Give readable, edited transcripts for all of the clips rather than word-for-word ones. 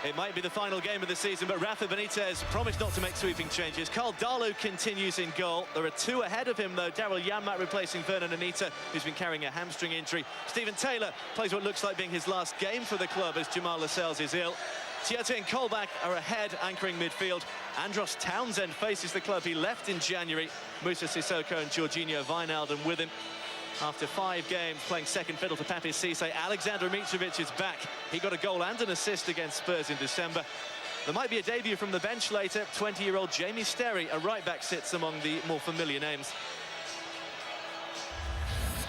It might be the final game of the season, but Rafa Benitez promised not to make sweeping changes. Karl Darlow continues in goal. There are two ahead of him, though. Daryl Janmaat replacing Vernon Anita, who's been carrying a hamstring injury. Stephen Taylor plays what looks like being his last game for the club as Jamal Lascelles is ill. Tiote and Colback are ahead, anchoring midfield. Andros Townsend faces the club he left in January. Moussa Sissoko and Jorginho Wijnaldum with him. After 5 games playing second fiddle to Papiss Cisse, Alexander Mitrovic is back. He got a goal and an assist against Spurs in December. There might be a debut from the bench later. 20-year-old Jamie Sterry, a right-back, sits among the more familiar names.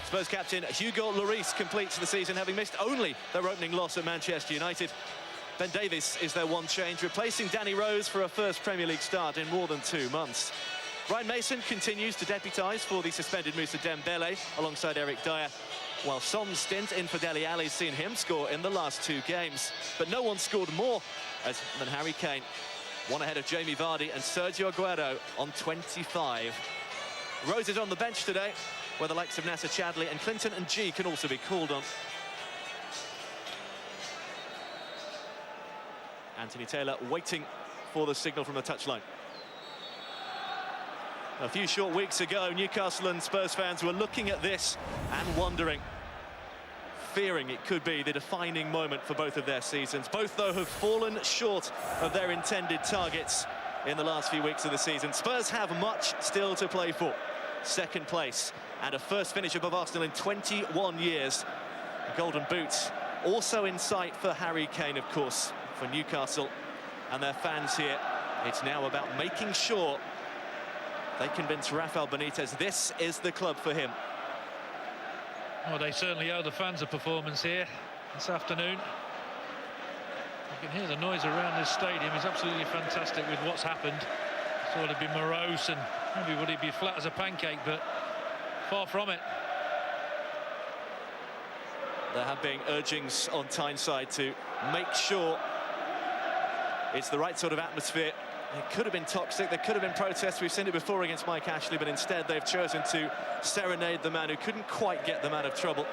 Spurs captain Hugo Lloris completes the season, having missed only their opening loss at Manchester United. Ben Davies is their one change, replacing Danny Rose for a first Premier League start in more than 2 months. Ryan Mason continues to deputise for the suspended Moussa Dembele alongside Eric Dyer, while Son's stint in for Dele Alli's seen him score in the last 2 games. But no one scored more than Harry Kane, one ahead of Jamie Vardy and Sergio Aguero on 25. Rose is on the bench today, where the likes of Nasser Chadli and Clinton and G can also be called on. Anthony Taylor waiting for the signal from the touchline. A few short weeks ago, Newcastle and Spurs fans were looking at this and wondering, fearing it could be the defining moment for both of their seasons. Both, though, have fallen short of their intended targets in the last few weeks of the season. Spurs have much still to play for. Second place and a first finish above Arsenal in 21 years. A golden boot also in sight for Harry Kane, of course, for Newcastle and their fans here. It's now about making sure they convince Rafael Benitez this is the club for him. Well, they certainly owe the fans a performance here this afternoon. You can hear the noise around this stadium. It's absolutely fantastic with what's happened. Thought it'd be morose and maybe would he be flat as a pancake, but far from it. There have been urgings on Tyneside to make sure it's the right sort of atmosphere. It could have been toxic, there could have been protests. We've seen it before against Mike Ashley, but instead they've chosen to serenade the man who couldn't quite get them out of trouble.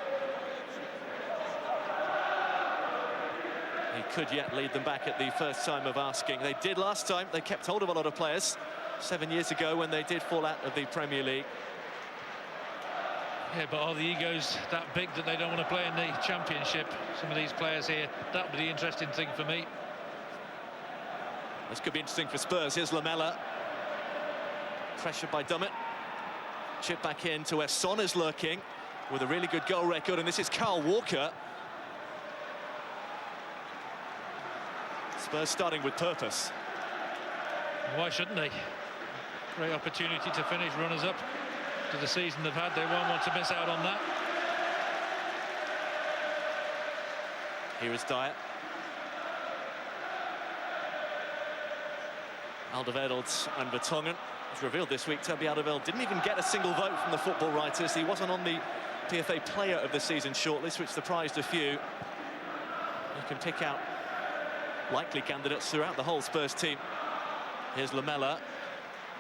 He could yet lead them back at the first time of asking. They did last time. They kept hold of a lot of players 7 years ago when they did fall out of the Premier League. Yeah, but are the egos that big that they don't want to play in the Championship? Some of these players here, that would be the interesting thing for me. This could be interesting for Spurs. Here's Lamela. Pressured by Dummett. Chip back in to where Son is lurking with a really good goal record, and this is Kyle Walker. Spurs starting with purpose. Why shouldn't they? Great opportunity to finish runners-up to the season they've had. They won't want to miss out on that. Here is Dyer. Alderweireld and Vertonghen. It's revealed this week Toby Alderweireld didn't even get a single vote from the football writers. He wasn't on the PFA Player of the Season shortlist, which surprised a few. You can pick out likely candidates throughout the whole Spurs team. Here's Lamela.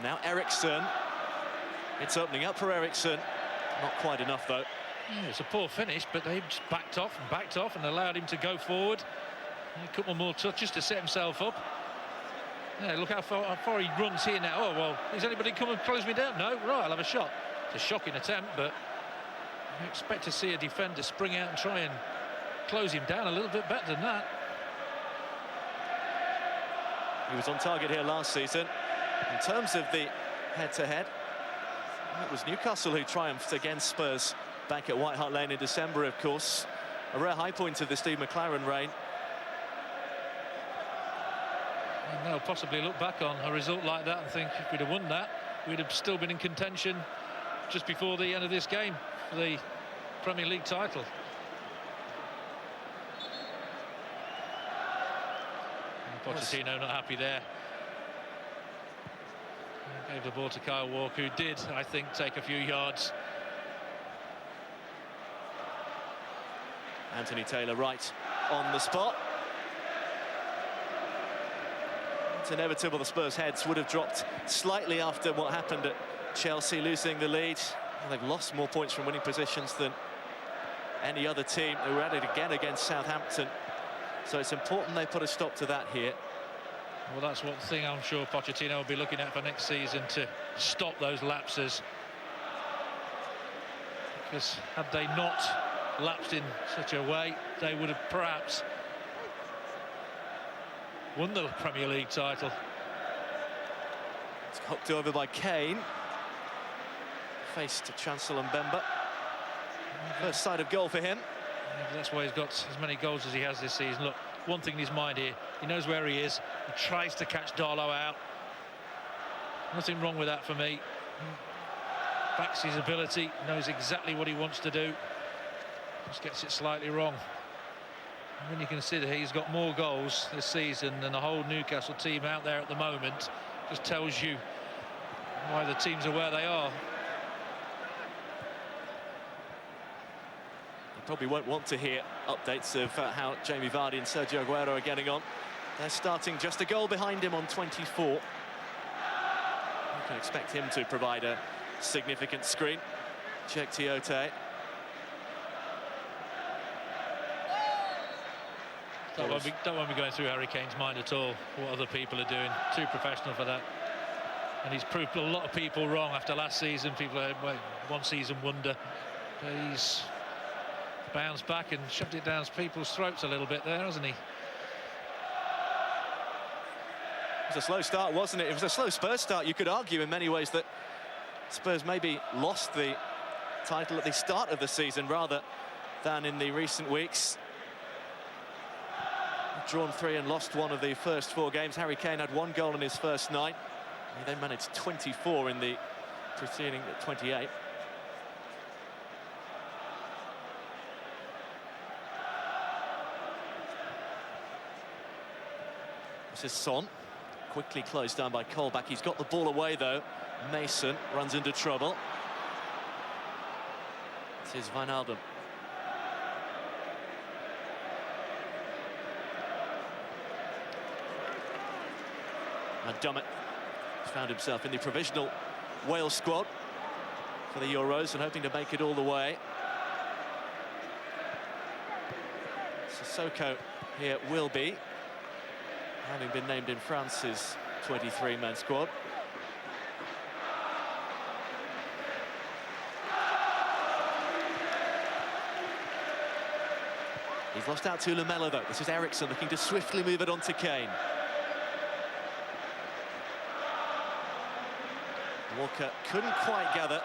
Now Eriksson. It's opening up for Eriksson. Not quite enough, though. Yeah, it's a poor finish, but they just backed off and allowed him to go forward. A couple more touches to set himself up. Yeah, look how far he runs here now. Oh, well, is anybody come and close me down? No? Right, I'll have a shot. It's a shocking attempt, but you expect to see a defender spring out and try and close him down a little bit better than that. He was on target here last season. In terms of the head-to-head, it was Newcastle who triumphed against Spurs back at White Hart Lane in December, of course. A rare high point of the Steve McLaren reign. And they'll possibly look back on a result like that and think if we'd have won that, we'd have still been in contention just before the end of this game for the Premier League title. And Pochettino not happy there. He gave the ball to Kyle Walker, who did, I think, take a few yards. Anthony Taylor right on the spot. It's inevitable the Spurs' heads would have dropped slightly after what happened at Chelsea, losing the lead. Well, they've lost more points from winning positions than any other team. They were at it again against Southampton. So it's important they put a stop to that here. Well, that's one thing I'm sure Pochettino will be looking at for next season, to stop those lapses. Because had they not lapsed in such a way, they would have perhaps won the Premier League title. It's hooked over by Kane. Faced Chancellor Mbemba. First sight of goal for him. Yeah, that's why he's got as many goals as he has this season. Look, one thing in his mind here, he knows where he is. He tries to catch Darlow out. Nothing wrong with that for me. Backs his ability, knows exactly what he wants to do. Just gets it slightly wrong. And when you consider he's got more goals this season than the whole Newcastle team out there at the moment, just tells you why the teams are where they are. You probably won't want to hear updates of how Jamie Vardy and Sergio Aguero are getting on. They're starting just a goal behind him on 24. You can expect him to provide a significant screen. Check Tiote. Don't want me going through Harry Kane's mind at all, what other people are doing. Too professional for that. And he's proved a lot of people wrong after last season. People are one season wonder. But he's bounced back and shoved it down people's throats a little bit there, hasn't he? It was a slow start, wasn't it? It was a slow Spurs start. You could argue in many ways that Spurs maybe lost the title at the start of the season rather than in the recent weeks. Drawn 3 and lost 1 of the first 4 games. Harry Kane had 1 goal in his first 9. He then managed 24 in the preceding 28. This is Son. Quickly closed down by Colback. He's got the ball away though. Mason runs into trouble. This is Wijnaldum. And Dummett found himself in the provisional Wales squad for the Euros and hoping to make it all the way. Sissoko here will be, having been named in France's 23-man squad. He's lost out to Lamela though. This is Eriksen looking to swiftly move it on to Kane. Walker couldn't quite gather.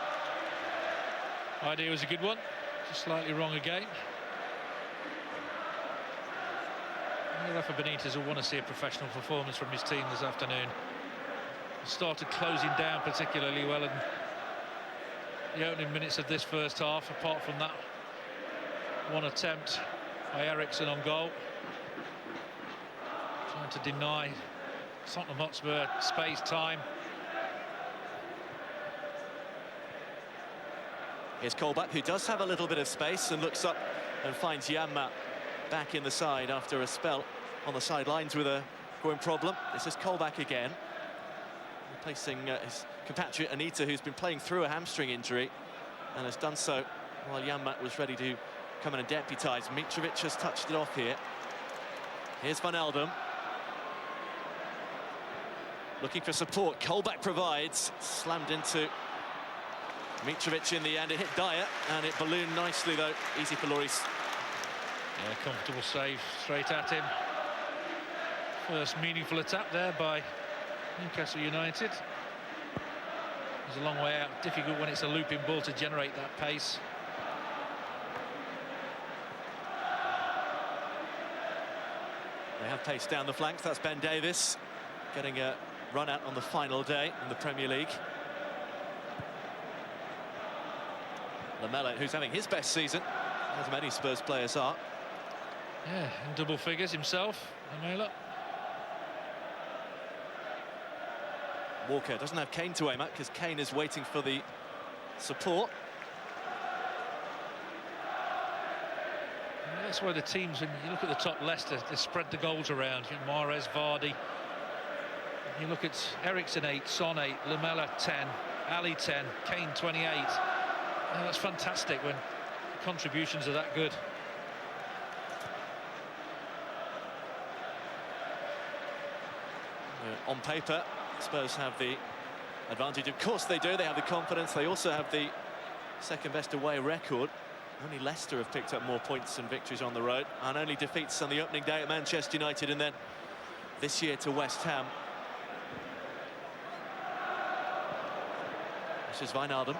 Idea was a good one, just slightly wrong again. Rafa Benitez will want to see a professional performance from his team this afternoon. He started closing down particularly well in the opening minutes of this first half, apart from that one attempt by Eriksen on goal. Trying to deny Tottenham Hotspur space, time. Here's Colback, who does have a little bit of space and looks up and finds Janmaat back in the side after a spell on the sidelines with a growing problem. This is Colback again, replacing his compatriot Anita, who's been playing through a hamstring injury and has done so while Janmaat was ready to come in and deputise. Mitrovic has touched it off here. Here's Wijnaldum. Looking for support. Colback provides. Slammed into Mitrovic in the end. It hit Dyer and it ballooned nicely though. Easy for Lloris. Yeah, comfortable save straight at him. First meaningful attack there by Newcastle United. It's a long way out. Difficult when it's a looping ball to generate that pace. They have pace down the flanks. That's Ben Davies getting a run out on the final day in the Premier League. Lamela, who's having his best season, as many Spurs players are. Yeah, in double figures himself, Lamela. Walker doesn't have Kane to aim at because Kane is waiting for the support. Yeah, that's why the teams, when you look at the top, Leicester, they spread the goals around. You know, Mahrez, Vardy. You look at Eriksen 8, Son 8, Lamela 10, Ali 10, Kane 28. Oh, that's fantastic when contributions are that good. On paper, Spurs have the advantage. Of course they do. They have the confidence. They also have the second best away record. Only Leicester have picked up more points and victories on the road, and only defeats on the opening day at Manchester United, and then this year to West Ham. This is Wijnaldum.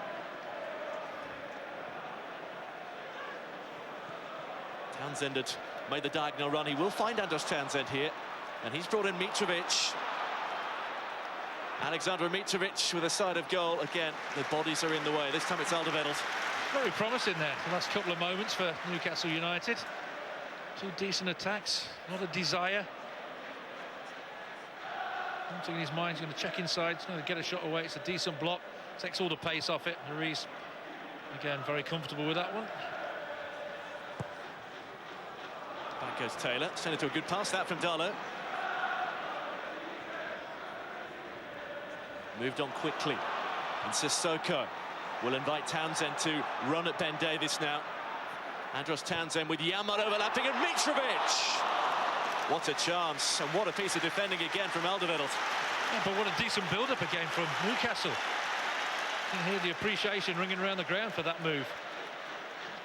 Townsend had made the diagonal run. He will find Andros Townsend here, and he's brought in Mitrovic. Alexander Mitrovic with a side of goal. Again, the bodies are in the way. This time it's Alderweireld. Very promising there, the last couple of moments for Newcastle United. Two decent attacks, not a desire. One thing in his mind, he's going to check inside, he's going to get a shot away. It's a decent block, takes all the pace off it. Ruiz, again, very comfortable with that one. Back goes Taylor, sent it to a good pass, that from Darlow. Moved on quickly, and Sissoko will invite Townsend to run at Ben Davies now. Andros Townsend with Yamal overlapping, and Mitrovic! What a chance, and what a piece of defending again from Alderweireld. Yeah, but what a decent build-up again from Newcastle. You can hear the appreciation ringing around the ground for that move.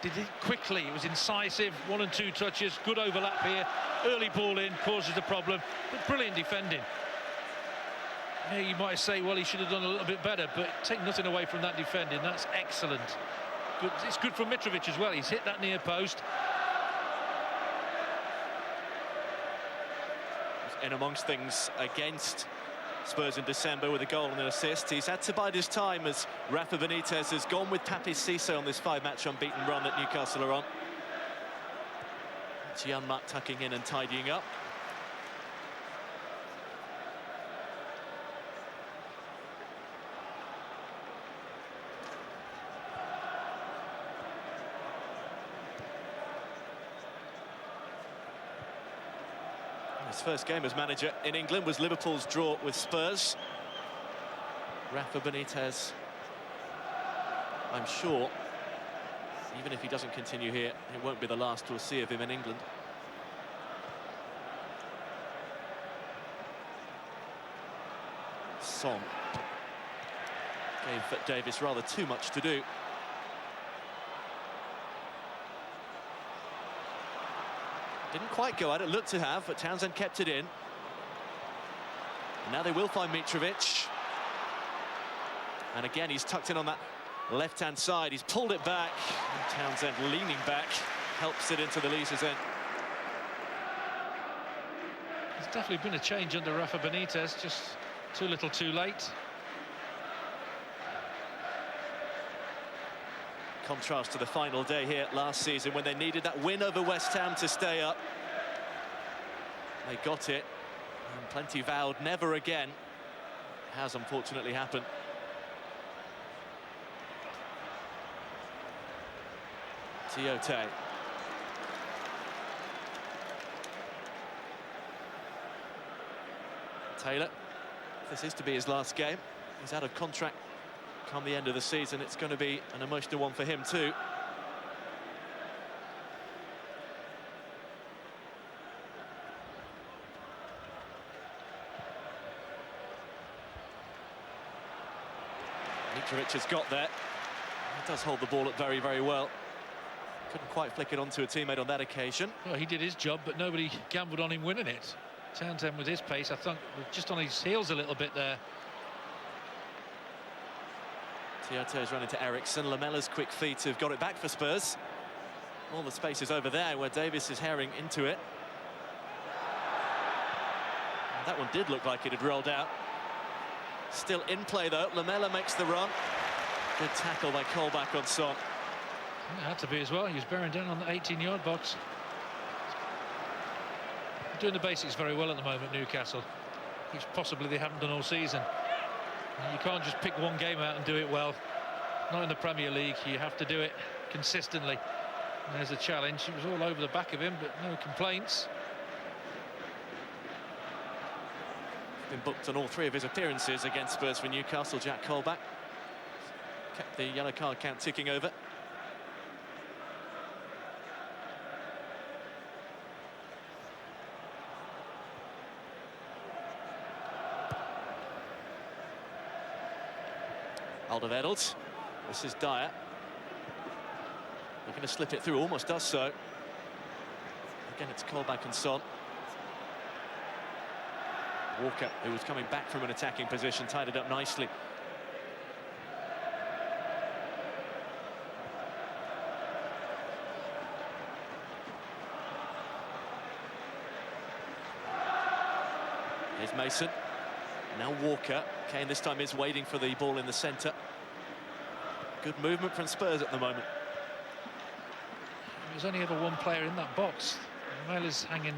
Did it quickly, it was incisive, 1 and 2 touches, good overlap here. Early ball in, causes the problem, but brilliant defending. Yeah, you might say, well, he should have done a little bit better, but take nothing away from that defending. That's excellent. Good. It's good for Mitrovic as well. He's hit that near post. In amongst things against Spurs in December with a goal and an assist. He's had to bide his time as Rafa Benitez has gone with Papi Cissé on this 5-match unbeaten run that Newcastle are on. Gianmark tucking in and tidying up. His first game as manager in England was Liverpool's draw with Spurs. Rafa Benitez, I'm sure, even if he doesn't continue here, it won't be the last we'll see of him in England. Son gave Davies rather too much to do. Didn't quite go at it, looked to have, but Townsend kept it in. And now they will find Mitrovic. And again, he's tucked in on that left-hand side. He's pulled it back. And Townsend leaning back, helps it into the Leazes end. There's definitely been a change under Rafa Benitez, just too little too late. Contrast to the final day here last season when they needed that win over West Ham to stay up. They got it, and plenty vowed never again. It has unfortunately happened. Tiote. Taylor, if this is to be his last game, he's out of contract come the end of the season. It's going to be an emotional one for him too. Mitrovic has got there. He does hold the ball up very, very well. Couldn't quite flick it onto a teammate on that occasion. Well, he did his job, but nobody gambled on him winning it. Townsend with his pace, I think, just on his heels a little bit there. Tiote's run into Eriksson. Lamella's quick feet have got it back for Spurs. All the space is over there where Davies is herring into it. And that one did look like it had rolled out. Still in play though. Lamella makes the run. Good tackle by Colback on Son. It had to be as well. He was bearing down on the 18-yard box. Doing the basics very well at the moment, Newcastle, which possibly they haven't done all season. You can't just pick one game out and do it well. Not in the Premier League. You have to do it consistently. And there's a challenge. It was all over the back of him, but no complaints. Been booked on all 3 of his appearances against Spurs for Newcastle. Jack Colback kept the yellow card count ticking over. Alderweireld. This is Dyer. Looking to slip it through, almost does so. Again, it's Colback and Son. Walker, who was coming back from an attacking position, tied it up nicely. Here's Mason. Now Walker. Kane this time is waiting for the ball in the centre. Good movement from Spurs at the moment. There's only ever one player in that box. Lamela's hanging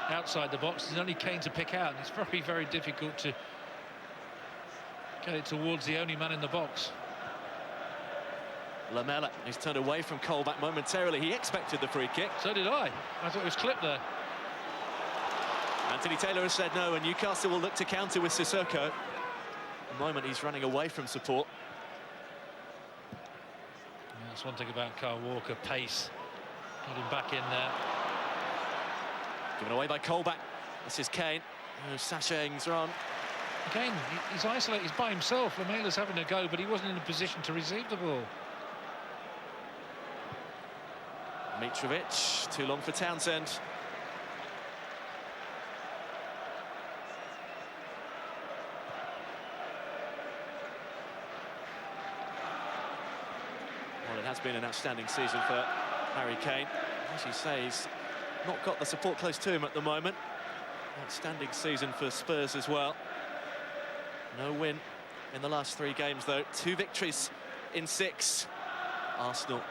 outside the box. There's only Kane to pick out, and it's very, very difficult to get it towards the only man in the box. Lamela, he's turned away from Colback momentarily. He expected the free kick. So did I. I thought it was clipped there. Anthony Taylor has said no, and Newcastle will look to counter with Sissoko. At the moment, he's running away from support. Yeah, that's one thing about Kyle Walker, pace. Got him back in there. Given away by Colback. This is Kane, who's sashaying Zran. Again, he's isolated, he's by himself. Lamela's having a go, but he wasn't in a position to receive the ball. Mitrovic, too long for Townsend. Well, it has been an outstanding season for Harry Kane. As you say, he's not got the support close to him at the moment. Outstanding season for Spurs as well. No win in the last 3 games, though. 2 victories in 6. Arsenal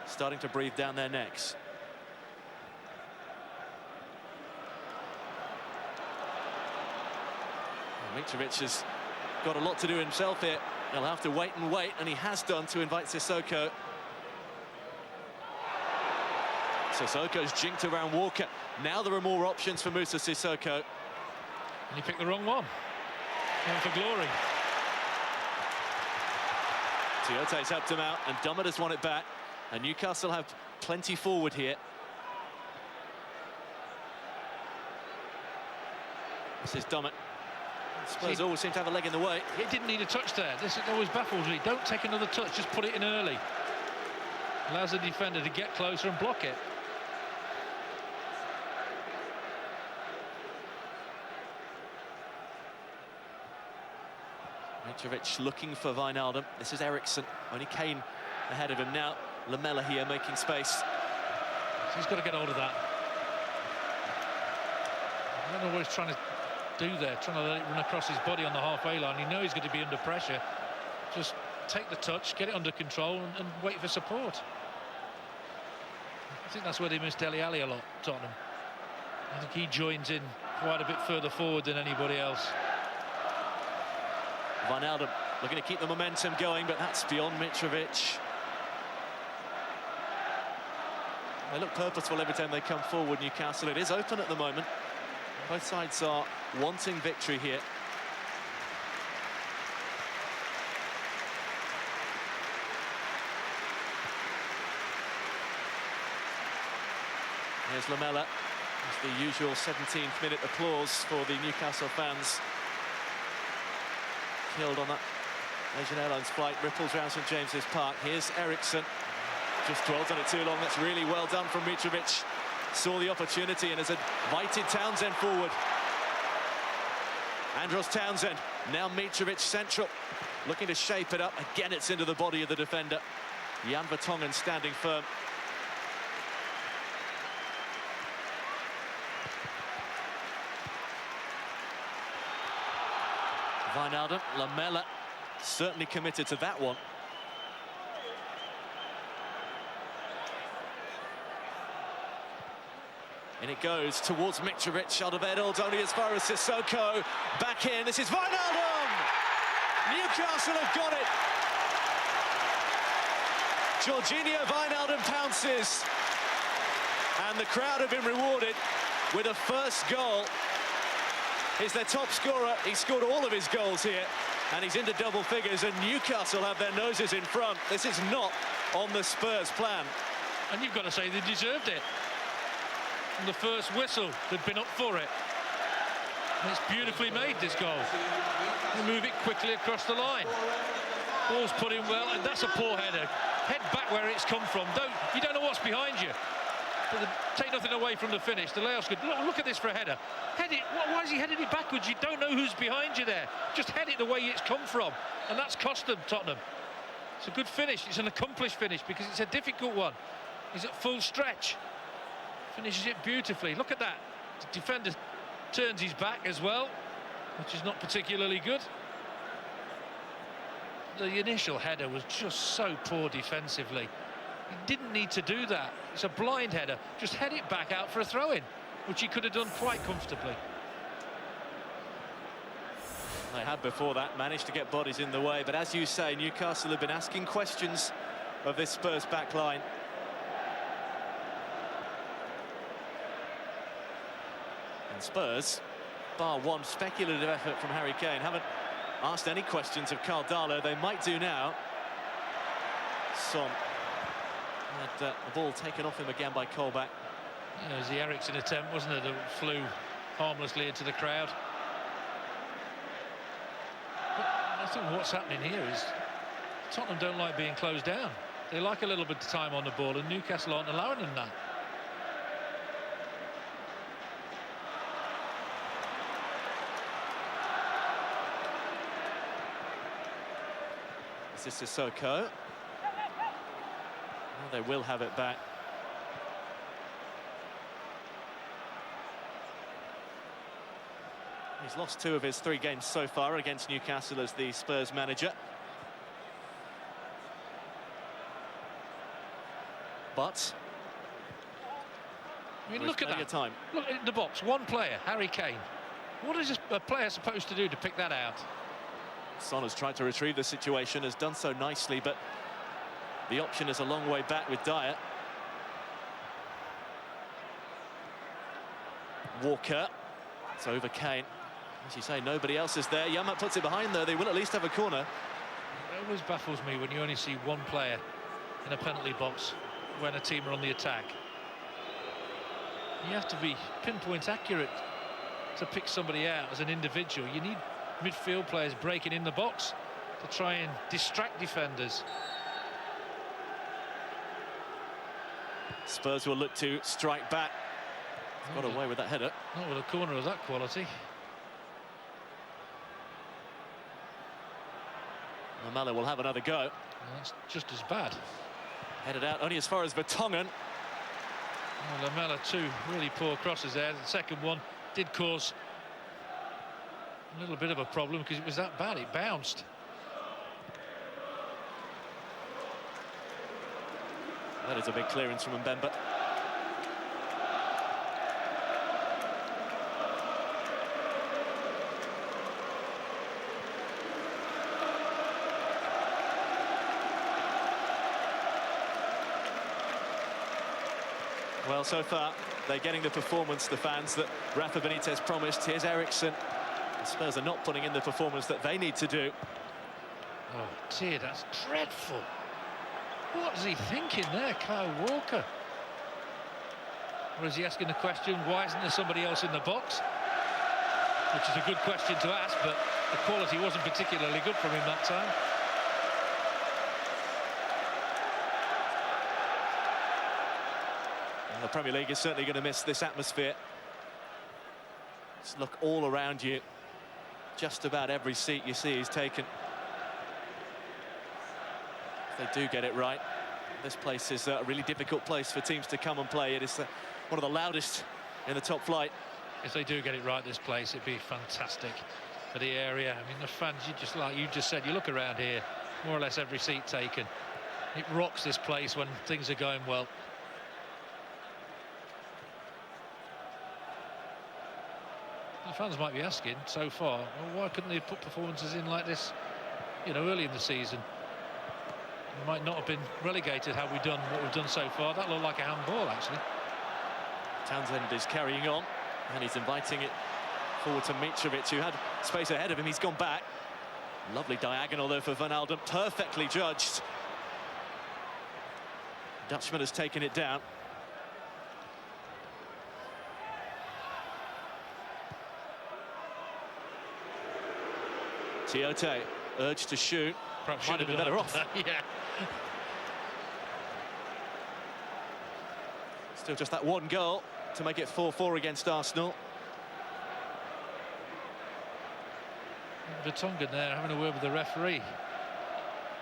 starting to breathe down their necks. Mitrovic has got a lot to do himself here. He'll have to wait, and he has done, to invite Sissoko. Sissoko's jinked around Walker. Now there are more options for Moussa Sissoko. And he picked the wrong one. Going for glory. Tiote's helped him out, and Dummett has won it back. And Newcastle have plenty forward here. This is Dummett. Spurs always seem to have a leg in the way. He didn't need a touch there. This always baffles me. Don't take another touch, just put it in early. Allows the defender to get closer and block it. Mitrovic looking for Wijnaldum. This is Eriksson. Only Kane ahead of him now. Lamela here making space. So he's got to get hold of that. I don't know what he's trying to do there, trying to let it run across his body on the halfway line. You know he's going to be under pressure. Just take the touch, get it under control, and wait for support. I think that's where they miss Dele Alli a lot, Tottenham. I think he joins in quite a bit further forward than anybody else. Wijnaldum looking to keep the momentum going, but that's beyond Mitrovic. They look purposeful every time they come forward, Newcastle. It is open at the moment. Both sides are wanting victory here. Here's Lamela. It's the usual 17th minute applause for the Newcastle fans. Killed on that Asian Airlines flight, ripples around St James's Park. Here's Eriksson. Just dwelt on it too long. That's really well done from Mitrovic. Saw the opportunity and has invited Townsend forward. Andros Townsend, now Mitrovic central, looking to shape it up. Again, it's into the body of the defender. Jan Vertonghen standing firm. Wijnaldum, Lamela, certainly committed to that one. And it goes towards Mitrovic. Alderweireld only as far as Sissoko. Back in. This is Wijnaldum! Newcastle have got it. Jorginho Wijnaldum pounces. And the crowd have been rewarded with a first goal. He's their top scorer. He scored all of his goals here. And he's into double figures. And Newcastle have their noses in front. This is not on the Spurs plan. And you've got to say they deserved it. From the first whistle, they've been up for it. And it's beautifully made, this goal. They move it quickly across the line. Ball's put in well, and that's a poor header. Head back where it's come from. You don't know what's behind you. But take nothing away from the finish. The Laos could look at this for a header. Head it. Why is he heading it backwards? You don't know who's behind you there. Just head it the way it's come from, and that's cost them, Tottenham. It's a good finish. It's an accomplished finish because it's a difficult one. He's at full stretch. Finishes it beautifully. Look at that. The defender turns his back as well, which is not particularly good. The initial header was just so poor defensively. He didn't need to do that. It's a blind header. Just head it back out for a throw-in, which he could have done quite comfortably. They had before that managed to get bodies in the way, but as you say, Newcastle have been asking questions of this Spurs back line. And Spurs, bar one speculative effort from Harry Kane, haven't asked any questions of Karl Darlow. They might do now. Son had the ball taken off him again by Colback. Yeah, it was the Eriksen attempt, wasn't it, that flew harmlessly into the crowd. But I think what's happening here is Tottenham don't like being closed down. They like a little bit of time on the ball, and Newcastle aren't allowing them that. This is Sissoko. Well, they will have it back. He's lost 2 of his 3 games so far against Newcastle as the Spurs manager. But I mean, look at that. Time. Look at the box. One player, Harry Kane. What is a player supposed to do to pick that out? Son has tried to retrieve the situation, has done so nicely, but the option is a long way back with Dyer. Walker. It's over Kane. As you say, nobody else is there. Yamat puts it behind there. They will at least have a corner. It always baffles me when you only see one player in a penalty box when a team are on the attack. You have to be pinpoint accurate to pick somebody out as an individual. You need midfield players breaking in the box to try and distract defenders. Spurs will look to strike back. He's got away with that header. Not with a corner of that quality. Lamela will have another go. That's just as bad. Headed out only as far as Vertonghen. Well, Lamela, 2 really poor crosses there. The second one did cause a little bit of a problem because it was that bad. It bounced. That is a big clearance from Mbemba. Well, so far, they're getting the performance, the fans, that Rafa Benitez promised. Here's Eriksen. The Spurs are not putting in the performance that they need to do. Oh, dear, that's dreadful. What is he thinking there, Kyle Walker? Or is he asking the question, why isn't there somebody else in the box? Which is a good question to ask, but the quality wasn't particularly good from him that time. The Premier League is certainly going to miss this atmosphere. Just look all around you. Just about every seat you see is taken. If they do get it right, this place is a really difficult place for teams to come and play. It is one of the loudest in the top flight. If they do get it right, this place, it'd be fantastic for the area. I mean, the fans, like you just said, you look around here, more or less every seat taken. It rocks this place when things are going well. The fans might be asking so far, well, why couldn't they put performances in like this, you know, early in the season? We might not have been relegated had we done what we've done so far. That looked like a handball, actually. Townsend is carrying on, and he's inviting it forward to Mitrovic, who had space ahead of him. He's gone back. Lovely diagonal, though, for Van Alden. Perfectly judged. Dutchman has taken it down. Tiote. urge to shoot. Perhaps Might have been done better off. that. Yeah. Still just that one goal to make it 4-4 against Arsenal. Vertonghen there having a word with the referee.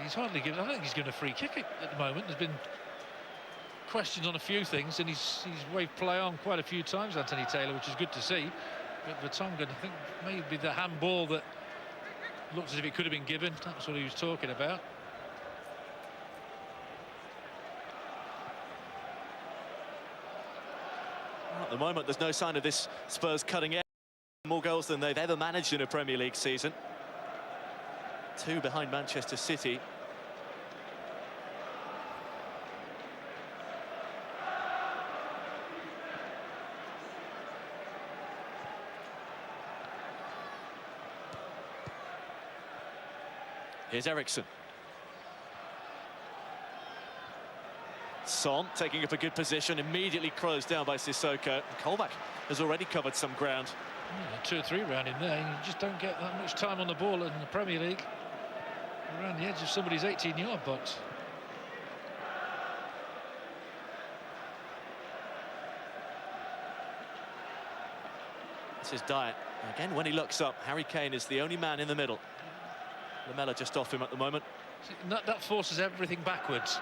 He's hardly given. I don't think he's given a free kick at the moment. There's been questions on a few things, and he's waved play on quite a few times, Anthony Taylor, which is good to see. But Vertonghen, I think, maybe the handball that looked as if it could have been given. That's what he was talking about. At the moment, there's no sign of this Spurs cutting edge. More goals than they've ever managed in a Premier League season. 2 behind Manchester City. Here's Eriksen. Son taking up a good position, immediately closed down by Sissoko. Colback has already covered some ground. Yeah, 2 or 3 around him there. You just don't get that much time on the ball in the Premier League. Around the edge of somebody's 18-yard box. This is Dyer. Again, when he looks up, Harry Kane is the only man in the middle. Lamela just off him at the moment. That forces everything backwards,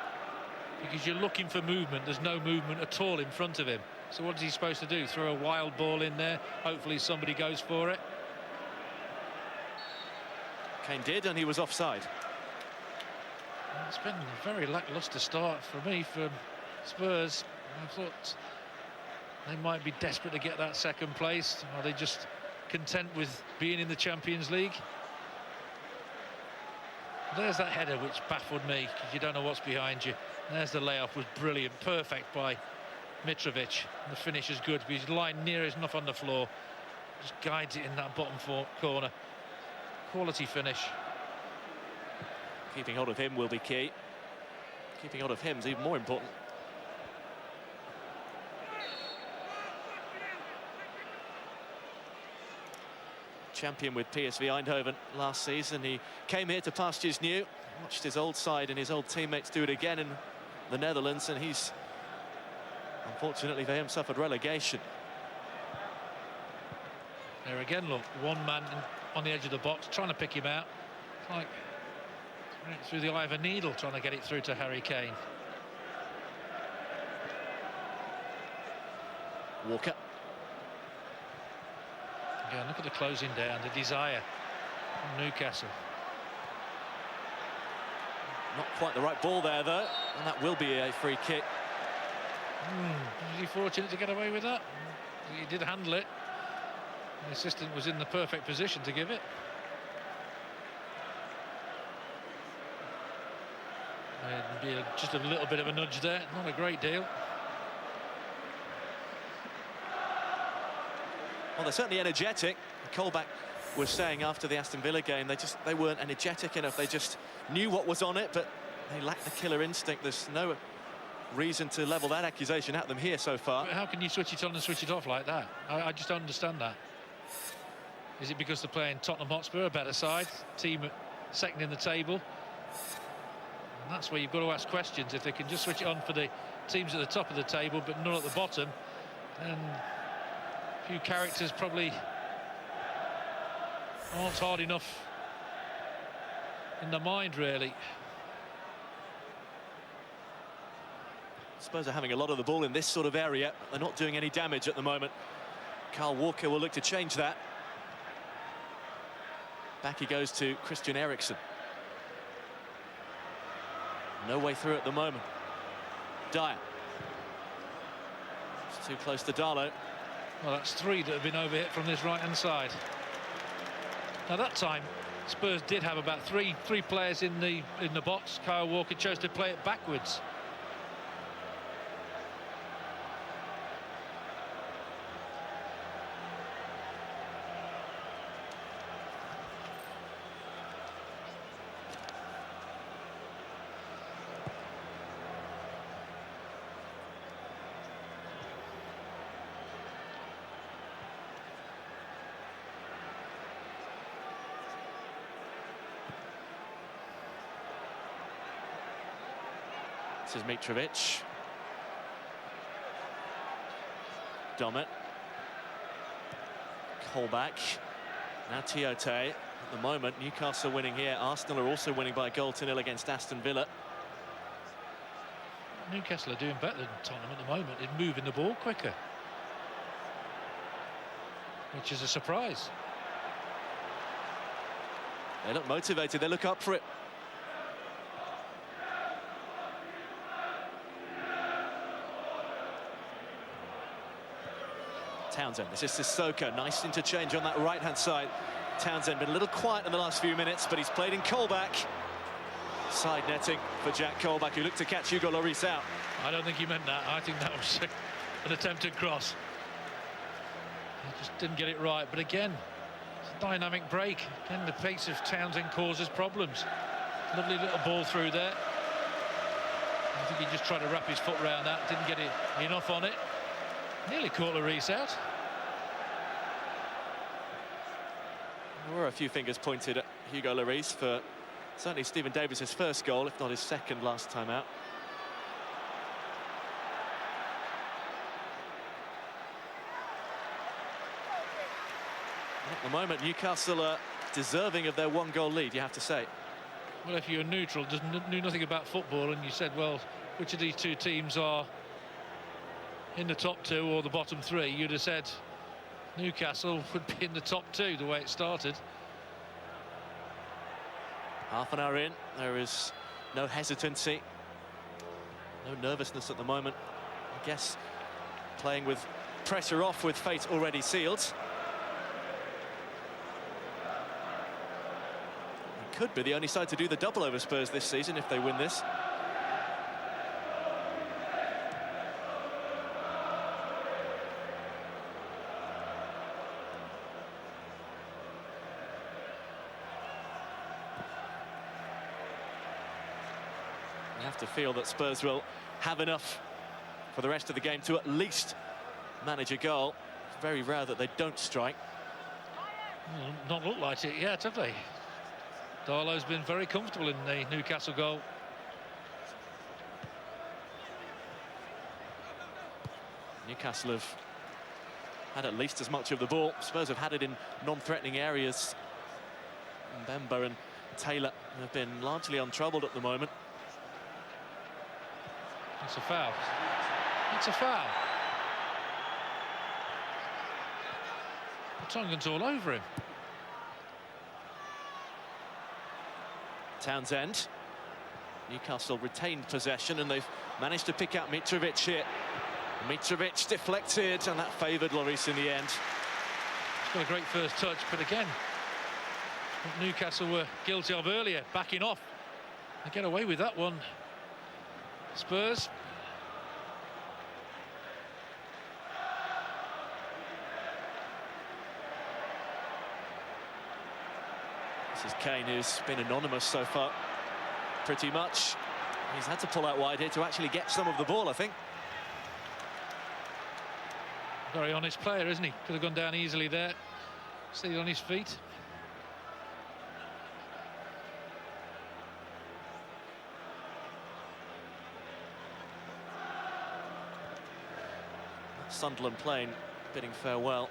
because you're looking for movement. There's no movement at all in front of him. So what is he supposed to do? Throw a wild ball in there? Hopefully somebody goes for it. Kane did, and he was offside. It's been a very lacklustre start for me from Spurs. I thought they might be desperate to get that second place. Are they just content with being in the Champions League? There's that header which baffled me, because you don't know what's behind you. There's the layoff, was brilliant, perfect by Mitrovic. The finish is good, but he's lying near enough on the floor. Just guides it in that bottom corner. Quality finish. Keeping hold of him will be key. Keeping hold of him is even more important. Champion with PSV Eindhoven last season. He came here to pastures new, watched his old side and his old teammates do it again in the Netherlands, and he's, unfortunately for him, suffered relegation. There again, look, one man on the edge of the box trying to pick him out. It's like through the eye of a needle, trying to get it through to Harry Kane. Walker. Again, look at the closing down, the desire from Newcastle. Not quite the right ball there, though, and that will be a free kick. Was he fortunate to get away with that? He did handle it. The assistant was in the perfect position to give it. There'd be just a little bit of a nudge there, not a great deal. Well, they're certainly energetic. Colback was saying after the Aston Villa game, they weren't energetic enough. They just knew what was on it, but they lacked the killer instinct. There's no reason to level that accusation at them here so far. But how can you switch it on and switch it off like that? I just don't understand that. Is it because they're playing Tottenham Hotspur, a better side, team second in the table? And that's where you've got to ask questions. If they can just switch it on for the teams at the top of the table, but none at the bottom, then a few characters probably aren't hard enough in the mind, really. Spurs are having a lot of the ball in this sort of area. They're not doing any damage at the moment. Kyle Walker will look to change that. Back he goes to Christian Eriksen. No way through at the moment. Dyer. It's too close to Darlow. Well, that's 3 that have been overhit from this right-hand side. Now, that time, Spurs did have about three players in the box. Kyle Walker chose to play it backwards. This is Mitrovic. Domet. Colback. Now Tiote. At the moment, Newcastle winning here. Arsenal are also winning by a goal to 0 against Aston Villa. Newcastle are doing better than Tottenham at the moment in moving the ball quicker, which is a surprise. They look motivated, they look up for it. Townsend, this is Sissoko, nice interchange on that right-hand side. Townsend been a little quiet in the last few minutes, but he's played in Colback. Side netting for Jack Colback, who looked to catch Hugo Lloris out. I don't think he meant that. I think that was an attempted cross. He just didn't get it right, but again, it's a dynamic break. Again, the pace of Townsend causes problems. Lovely little ball through there. I think he just tried to wrap his foot around that, didn't get it enough on it. Nearly caught Lloris out. There were a few fingers pointed at Hugo Lloris for certainly Stephen Davis's first goal, if not his second last time out. At the moment, Newcastle are deserving of their one-goal lead, you have to say. Well, if you're neutral, knew nothing about football, and you said, well, which of these two teams are in the top two or the bottom three, you'd have said Newcastle would be in the top two the way it started. Half an hour in, there is no hesitancy, no nervousness at the moment. I guess playing with pressure off, with fate already sealed. It could be the only side to do the double over Spurs this season if they win this. You have to feel that Spurs will have enough for the rest of the game to at least manage a goal. It's very rare that they don't strike. Well, not looked like it yet, have they? Darlow's been very comfortable in the Newcastle goal. Newcastle have had at least as much of the ball. Spurs have had it in non-threatening areas. Mbemba and Taylor have been largely untroubled at the moment. It's a foul. It's a foul. Tongan's all over him. Townsend. Newcastle retained possession and they've managed to pick out Mitrovic here. Mitrovic deflected and that favoured Lloris in the end. He's got a great first touch, but again, what Newcastle were guilty of earlier, backing off. They get away with that one. Spurs. This is Kane, who's been anonymous so far, pretty much. He's had to pull out wide here to actually get some of the ball, I think. Very honest player, isn't he? Could have gone down easily there. Stayed on his feet. Sunderland plane bidding farewell.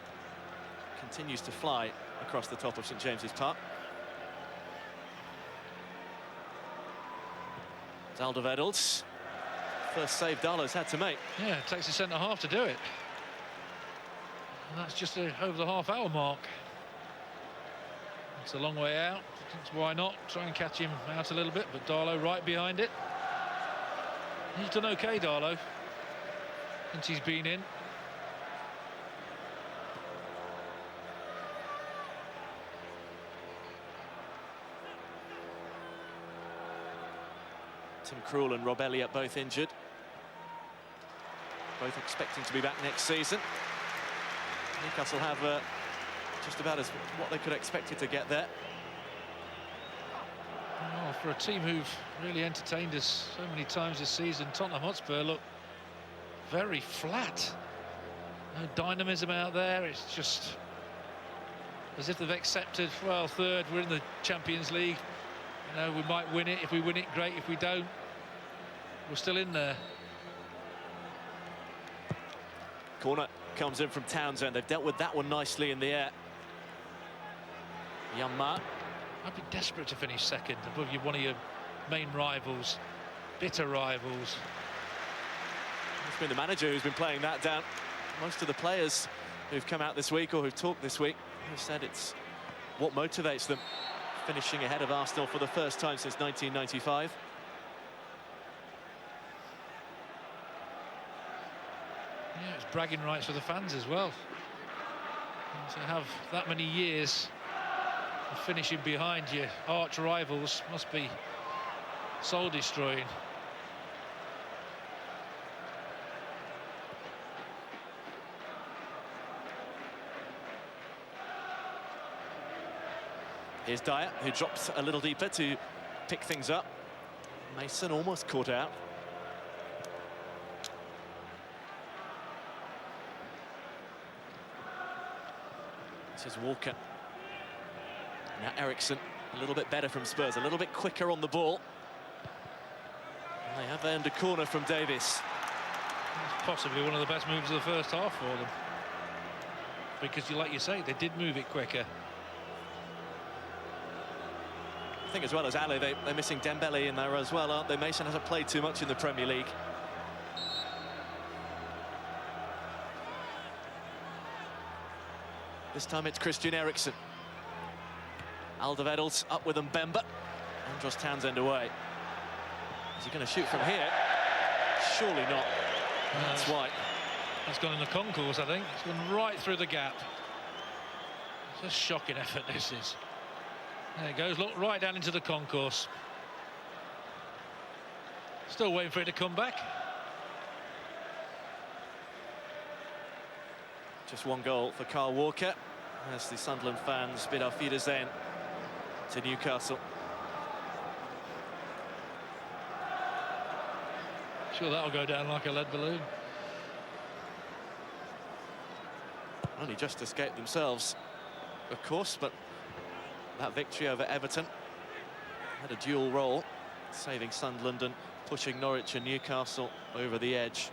Continues to fly across the top of St James's Park. Alderweireld. First save Darlow's had to make. Yeah, it takes a centre-half to do it. And that's just over the half-hour mark. It's a long way out. Why not try and catch him out a little bit, but Darlow right behind it. He's done okay, Darlow, since he's been in. Tim Krul and Rob Elliott both injured. Both expecting to be back next season. Newcastle have just about as what they could expect to get there. Oh, for a team who've really entertained us so many times this season, Tottenham Hotspur look very flat. No dynamism out there. It's just as if they've accepted, well, third, we're in the Champions League. You know, we might win it. If we win it, great. If we don't, were still in there. Corner comes in from Townsend. They've dealt with that one nicely in the air. Yanma. I'd be desperate to finish second above one of your main rivals, bitter rivals. It's been the manager who's been playing that down. Most of the players who've come out this week or who've talked this week have said it's what motivates them, finishing ahead of Arsenal for the first time since 1995. Yeah, it's bragging rights for the fans as well. And to have that many years of finishing behind your arch rivals must be soul destroying. Here's Dyer, who drops a little deeper to pick things up. Mason almost caught out. This is Walker. Now Eriksson, a little bit better from Spurs, a little bit quicker on the ball. And they have earned a corner from Davies. It's possibly one of the best moves of the first half for them. Because, like you say, they did move it quicker. I think as well as Ali, they're missing Dembele in there as well, aren't they? Mason hasn't played too much in the Premier League. This time it's Christian Eriksen. Alderweireld up with Mbemba. Andros Townsend away. Is he going to shoot from here? Surely not. That's White. That's gone in the concourse, I think. It's gone right through the gap. It's a shocking effort, this is. There it goes, look, right down into the concourse. Still waiting for it to come back. Just one goal for Kyle Walker, as the Sunderland fans bid auf Wiedersehen to Newcastle. Sure, that'll go down like a lead balloon. Only just escaped themselves, of course, but that victory over Everton had a dual role, saving Sunderland and pushing Norwich and Newcastle over the edge.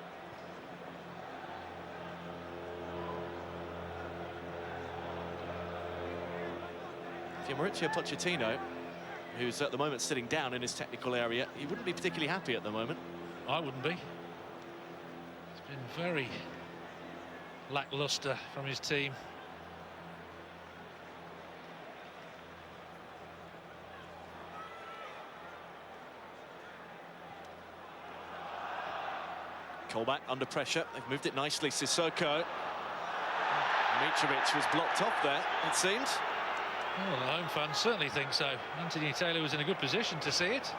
For Mauricio Pochettino, who's at the moment sitting down in his technical area, he wouldn't be particularly happy at the moment. I wouldn't be. It's been very lacklustre from his team. Colback under pressure. They've moved it nicely. Sissoko. Mitrovic was blocked off there, it seems. Well, the home fans certainly think so. Anthony Taylor was in a good position to see it.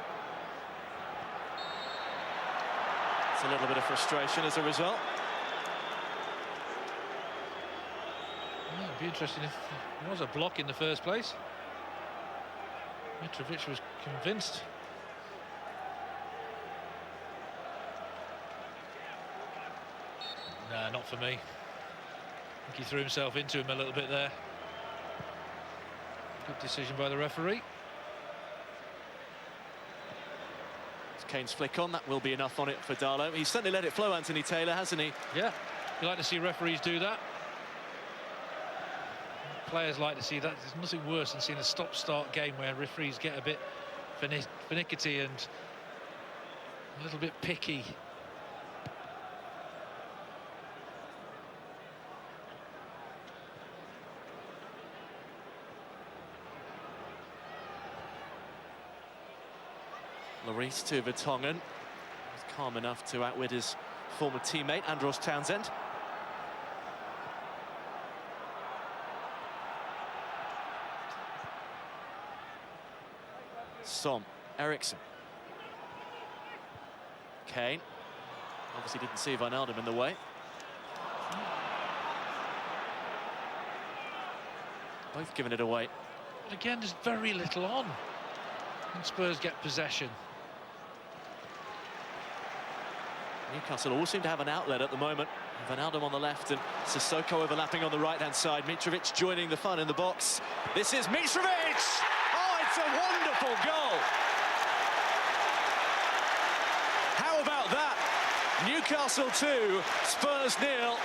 It's a little bit of frustration as a result. Well, it'd be interesting if there was a block in the first place. Mitrovic was convinced. Nah, not for me. I think he threw himself into him a little bit there. Good decision by the referee. It's Kane's flick on. That will be enough on it for Darlow. He's certainly let it flow, Anthony Taylor, hasn't he? Yeah, you like to see referees do that. Players like to see that. There's nothing worse than seeing a stop-start game where referees get a bit finicky and a little bit picky. Lloris to Vertonghen. He's calm enough to outwit his former teammate, Andros Townsend. Son, Eriksson. Kane. Obviously didn't see Wijnaldum in the way. Both giving it away. But again, there's very little on. And Spurs get possession. Newcastle all seem to have an outlet at the moment. Wijnaldum on the left and Sissoko overlapping on the right-hand side. Mitrovic joining the fun in the box. This is Mitrovic! Oh, it's a wonderful goal! How about Newcastle 2, Spurs 0.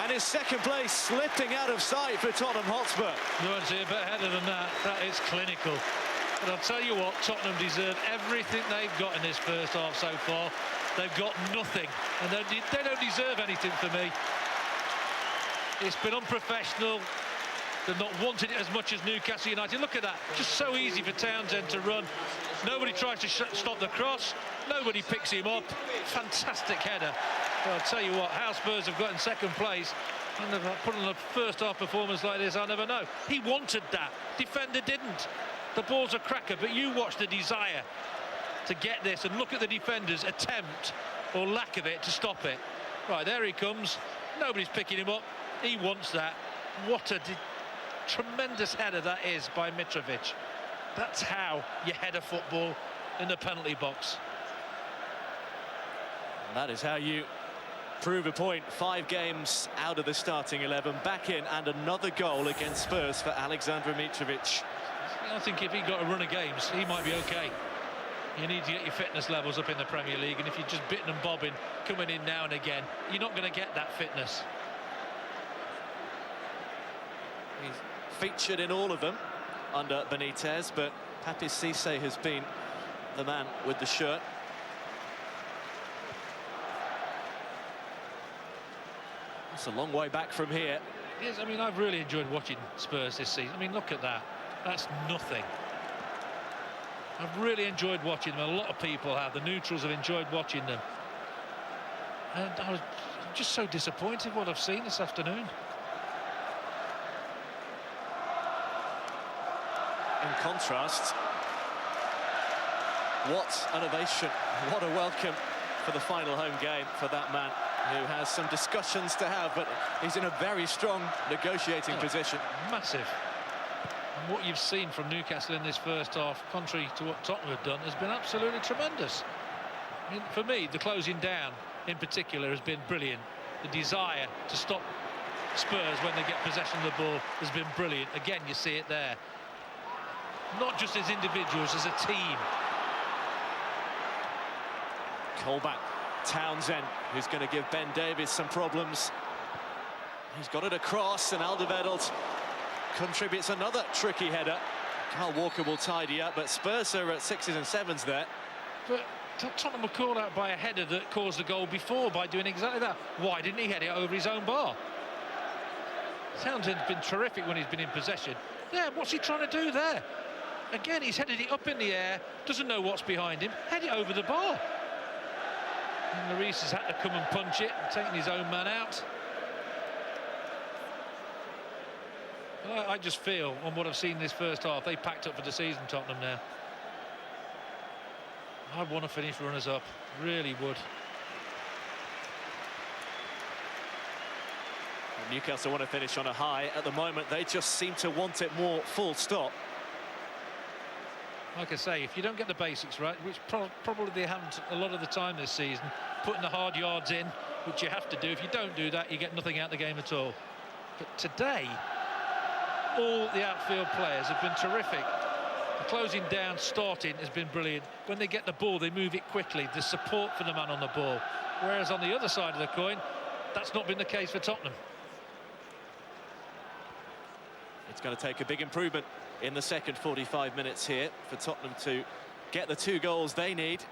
And his second place slipping out of sight for Tottenham Hotspur. You won't see a better header than that. That is clinical. But I'll tell you what, Tottenham deserve everything they've got in this first half so far. They've got nothing, and they don't deserve anything for me. It's been unprofessional. They've not wanted it as much as Newcastle United. Look at that, just so easy for Townsend to run. Nobody tries to stop the cross. Nobody picks him up. Fantastic header. But I'll tell you what, how Spurs have got in second place and they've put on a first half performance like this, I'll never know. He wanted that. Defender didn't. The ball's a cracker, but you watch the desire to get this and look at the defender's attempt or lack of it to stop it. Right, there he comes. Nobody's picking him up. He wants that. What a tremendous header that is by Mitrovic. That's how you head a football in the penalty box. And that is how you prove a point. 5 games out of the starting 11, back in, and another goal against Spurs for Alexander Mitrovic. I think if he got a run of games, he might be okay. You need to get your fitness levels up in the Premier League, and if you're just bitting and bobbing, coming in now and again, you're not going to get that fitness. He's featured in all of them under Benitez, but Papiss Cissé has been the man with the shirt. It's a long way back from here. Yes, I mean, I've really enjoyed watching Spurs this season. I mean, look at that. That's nothing. I've really enjoyed watching them. A lot of people have. The neutrals have enjoyed watching them. And I was just so disappointed what I've seen this afternoon. In contrast, what an ovation, what a welcome for the final home game for that man who has some discussions to have, but he's in a very strong negotiating position. Massive. And what you've seen from Newcastle in this first half, contrary to what Tottenham have done, has been absolutely tremendous. I mean, for me, the closing down in particular has been brilliant. The desire to stop Spurs when they get possession of the ball has been brilliant. Again, you see it there. Not just as individuals, as a team. Colback, Townsend, who's going to give Ben Davies some problems. He's got it across, and Alderweireld contributes another tricky header. Kyle Walker will tidy up, but Spurs are at 6s and 7s there. But Tottenham were called out by a header that caused the goal before by doing exactly that. Why didn't he head it over his own bar? Townsend's been terrific when he's been in possession. Yeah, what's he trying to do there? Again, he's headed it up in the air, doesn't know what's behind him, head it over the bar. And Lloris has had to come and punch it, taking his own man out. I just feel, on what I've seen this first half, they packed up for the season, Tottenham now. I want to finish runners-up, really would. Newcastle want to finish on a high. At the moment, they just seem to want it more, full stop. Like I say, if you don't get the basics right, which probably they haven't a lot of the time this season, putting the hard yards in, which you have to do. If you don't do that, you get nothing out of the game at all. But today, all the outfield players have been terrific. The closing down, starting has been brilliant. When they get the ball, they move it quickly. The support for the man on the ball. Whereas on the other side of the coin, that's not been the case for Tottenham. It's going to take a big improvement in the second 45 minutes here for Tottenham to get the 2 goals they need.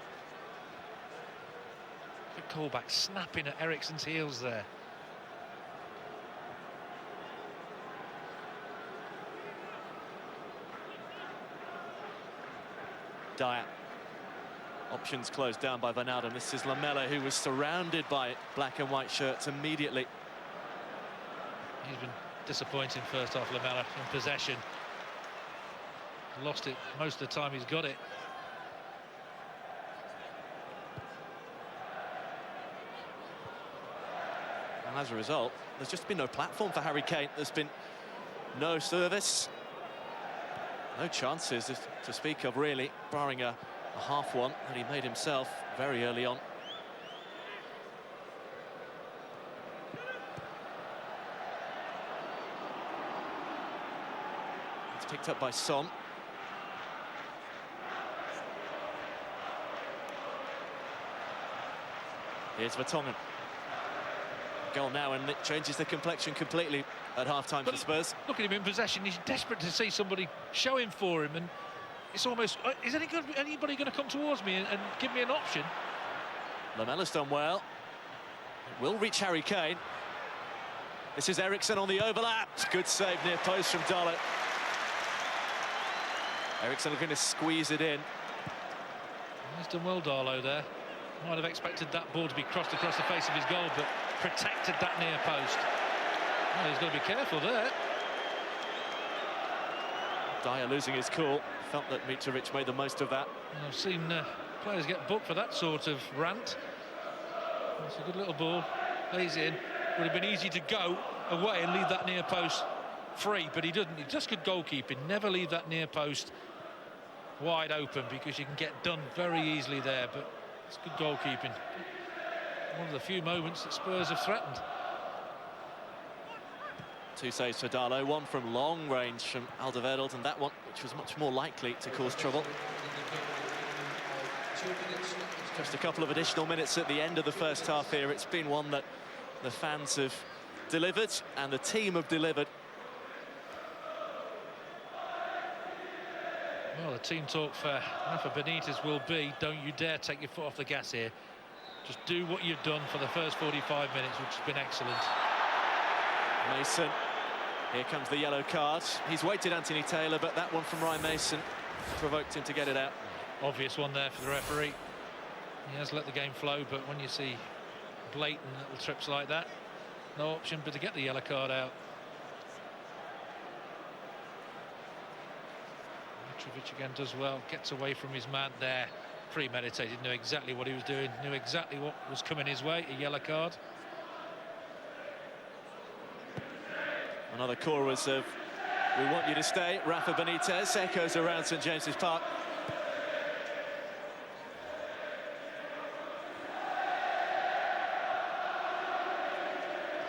Good callback, snapping at Eriksen's heels there. Dyer. Options closed down by Wijnaldum. This is Lamela, who was surrounded by black and white shirts immediately. He's been disappointing first half, Lamela, in possession. Lost it most of the time he's got it. And as a result, there's just been no platform for Harry Kane. There's been no service, no chances to speak of, really, barring a half one that he made himself very early on. It's picked up by Son. Here's Vertonghen. Goal now, and it changes the complexion completely at half-time for Spurs. Look at him in possession. He's desperate to see somebody show him for him, and it's almost, is anybody going to come towards me and give me an option? Lamella's done well. It will reach Harry Kane. This is Eriksen on the overlap. Good save near post from Darlow. Eriksen looking to squeeze it in. He's done well, Darlow, there. Might have expected that ball to be crossed across the face of his goal, but protected that near post. Well, he's got to be careful there. Dyer losing his cool. Felt that Mitrovic made the most of that. And I've seen players get booked for that sort of rant. It's a good little ball. Plays in. Would have been easy to go away and leave that near post free, but he doesn't. He's just good goalkeeping. Never leave that near post wide open, because you can get done very easily there, but it's good goalkeeping. One of the few moments that Spurs have threatened. Two saves for Darlow, one from long range from Alderweireld, and that one, which was much more likely to cause trouble. Just a couple of additional minutes at the end of the first half here. It's been one that the fans have delivered and the team have delivered. Well, the team talk for Rafa Benitez will be, don't you dare take your foot off the gas here. Just do what you've done for the first 45 minutes, which has been excellent. Mason, here comes the yellow card. He's waited Anthony Taylor, but that one from Ryan Mason provoked him to get it out. Obvious one there for the referee. He has let the game flow, but when you see blatant little trips like that, no option but to get the yellow card out. Mitrovic again does well, gets away from his man there. Premeditated, knew exactly what he was doing, knew exactly what was coming his way, a yellow card. Another chorus of "We want you to stay." Rafa Benitez echoes around St James's Park.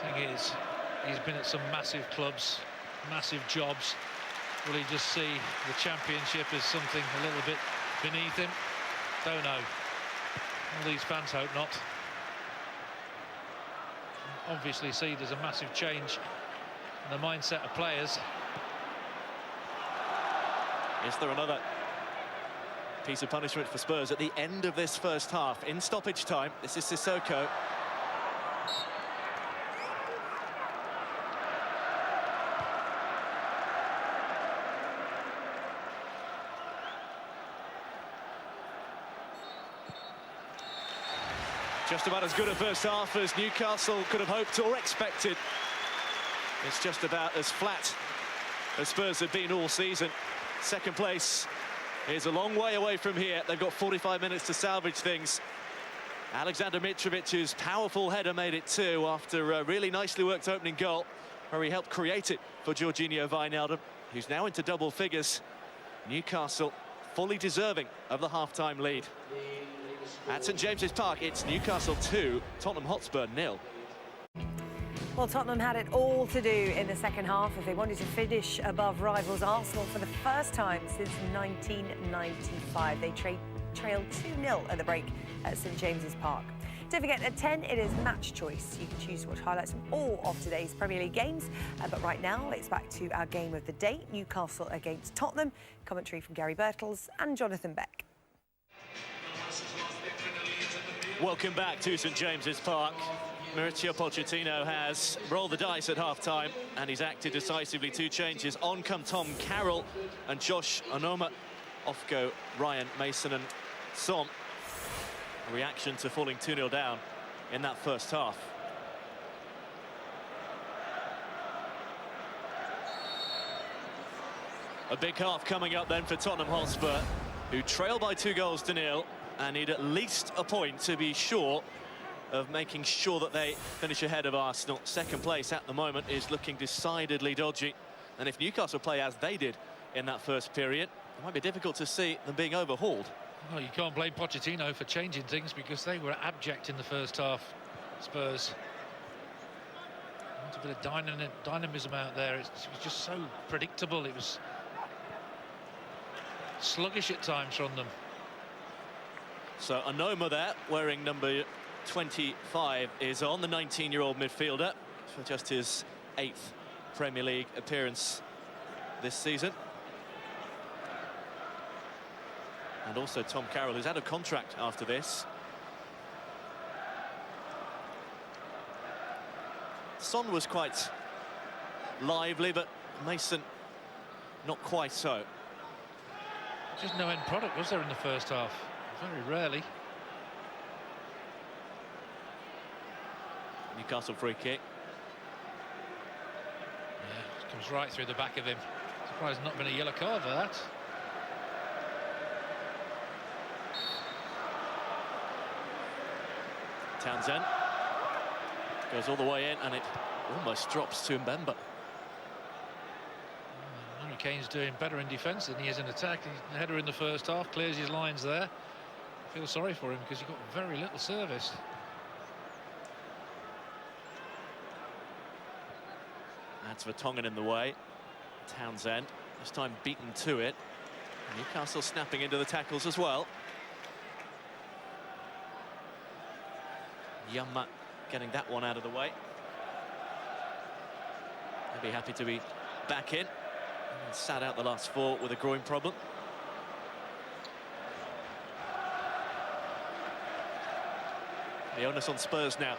Thing is, he's been at some massive clubs, massive jobs. Will he just see the Championship as something a little bit beneath him? Don't know. All these fans hope not. Obviously see there's a massive change in the mindset of players. Is there another piece of punishment for Spurs at the end of this first half? In stoppage time, this is Sissoko. Just about as good a first half as Newcastle could have hoped or expected. It's just about as flat as Spurs have been all season. Second place is a long way away from here. They've got 45 minutes to salvage things. Alexander Mitrovic's powerful header made it 2 after a really nicely worked opening goal, where he helped create it for Georginio Wijnaldum, who's now into double figures. Newcastle fully deserving of the half-time lead. At St James's Park, it's Newcastle 2, Tottenham Hotspur 0. Well, Tottenham had it all to do in the second half if they wanted to finish above rivals Arsenal for the first time since 1995. They trailed 2-0 at the break at St James's Park. Don't forget, at 10, it is match choice. You can choose to watch highlights from all of today's Premier League games. But right now, it's back to our game of the day, Newcastle against Tottenham. Commentary from Gary Birtles and Jonathan Beck. Welcome back to St James's Park. Mauricio Pochettino has rolled the dice at half-time, and he's acted decisively. 2 changes. On come Tom Carroll and Josh Onoma. Off go Ryan Mason and Son. A reaction to falling 2-0 down in that first half. A big half coming up then for Tottenham Hotspur, who trail by 2-0 and need at least a point to be sure of making sure that they finish ahead of Arsenal. Second place at the moment is looking decidedly dodgy, and if Newcastle play as they did in that first period, it might be difficult to see them being overhauled. Well, you can't blame Pochettino for changing things, because they were abject in the first half, Spurs. There's a bit of dynamism out there. It was just so predictable. It was sluggish at times from them. So Onoma there, wearing number 25 is on, the 19-year-old midfielder, for just his 8th Premier League appearance this season. And also Tom Carroll, who's out of contract after this. Son was quite lively, but Mason not quite so. Just no end product, was there, in the first half? Very rarely. Newcastle free kick. Yeah, it comes right through the back of him. Surprised not been a yellow card for that. Townsend goes all the way in, and it almost drops to Mbemba. Harry Kane's doing better in defence than he is in attack. The header in the first half clears his lines there. I feel sorry for him because he got very little service. That's Vertonghen in the way. Townsend, this time beaten to it. Newcastle snapping into the tackles as well. Yama getting that one out of the way. He'll be happy to be back in. And sat out the last 4 with a groin problem. The onus on Spurs now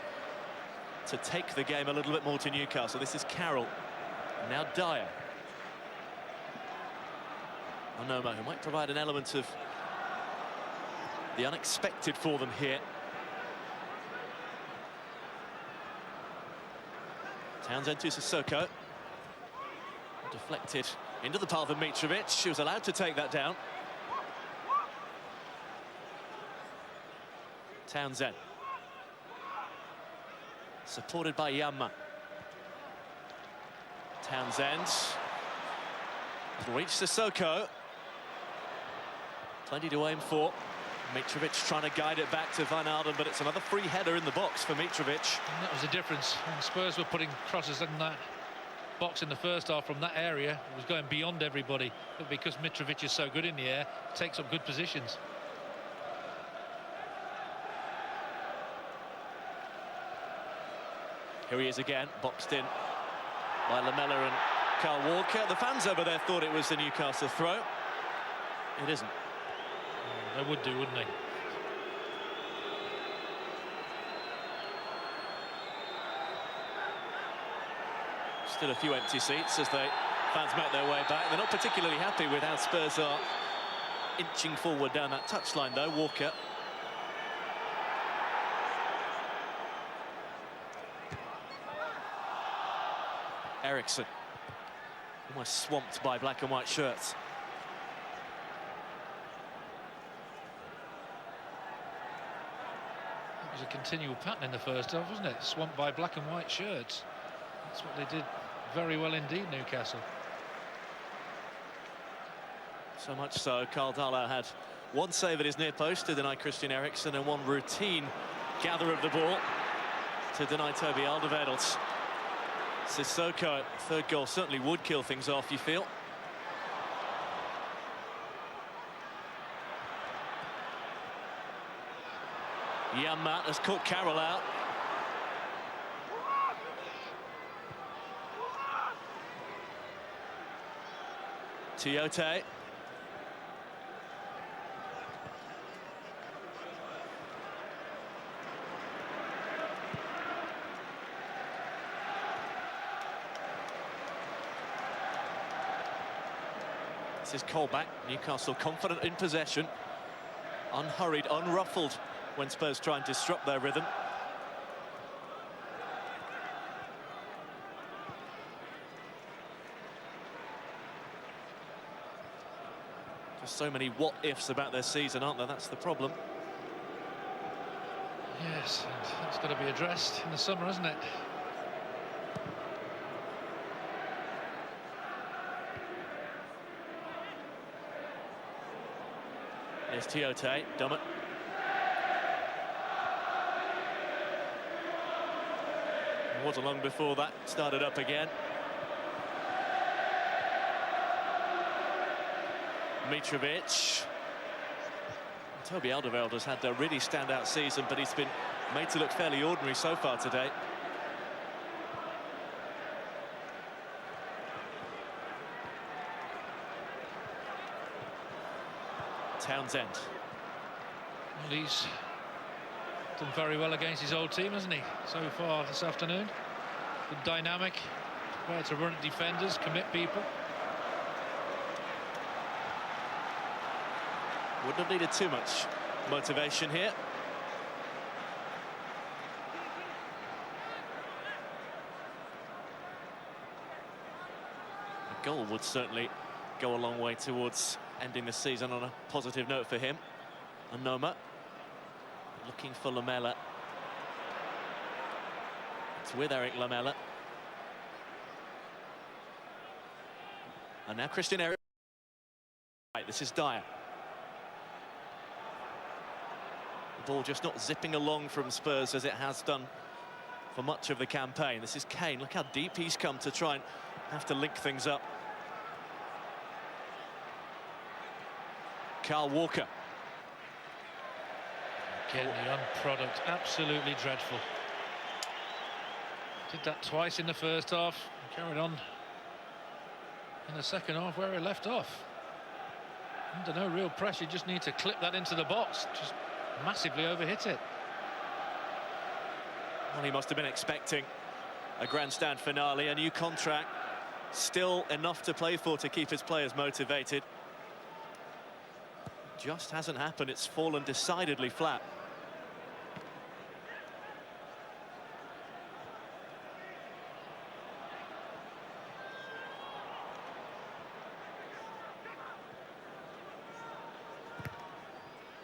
to take the game a little bit more to Newcastle. This is Carroll. Now Dyer. Onoma, who might provide an element of the unexpected for them here. Townsend to Sissoko. Deflected into the path of Mitrovic. She was allowed to take that down. Townsend. Supported by Yama. Townsend. It'll reach Sissoko. Plenty to aim for. Mitrovic trying to guide it back to Van Alden, but it's another free header in the box for Mitrovic. And that was the difference. When Spurs were putting crosses in that box in the first half from that area, it was going beyond everybody. But because Mitrovic is so good in the air, takes up good positions. Here he is again, boxed in by Lamella and Carl Walker. The fans over there thought it was the Newcastle throw. It isn't. They would do, wouldn't they? Still a few empty seats as the fans make their way back. They're not particularly happy with how Spurs are inching forward down that touchline, though. Walker. Eriksson. Almost swamped by black and white shirts. It was a continual pattern in the first half, wasn't it? Swamped by black and white shirts. That's what they did very well indeed, Newcastle. So much so, Carl Darlow had one save at his near post to deny Christian Eriksen and one routine gather of the ball to deny Toby Alderweireld. Sissoko, third goal, certainly would kill things off, you feel. Yama has caught Carroll out. Tiote. This is Colback. Newcastle confident in possession. Unhurried, unruffled when Spurs try and disrupt their rhythm. Just so many what-ifs about their season, aren't there? That's the problem. Yes, and that's got to be addressed in the summer, hasn't it? Here's Tiote, Dummett. It wasn't long before that started up again. Mitrovic. Toby Alderweireld has had a really standout season, but he's been made to look fairly ordinary so far today. Townsend. Well, he's done very well against his old team, hasn't he, so far this afternoon? Good dynamic, prepared to run at defenders, commit people. Wouldn't have needed too much motivation here. A goal would certainly go a long way towards ending the season on a positive note for him. And Noma looking for Lamela. It's with Eric Lamela. And now Christian Eriksen. Right, this is Dyer. The ball just not zipping along from Spurs as it has done for much of the campaign. This is Kane. Look how deep he's come to try and have to link things up. Kyle Walker. Again, the young product, absolutely dreadful. Did that twice in the first half, carried on in the second half where he left off. Under no real pressure, just need to clip that into the box, just massively overhit it. Well, he must have been expecting a grandstand finale, a new contract, still enough to play for to keep his players motivated. Just hasn't happened. It's fallen decidedly flat.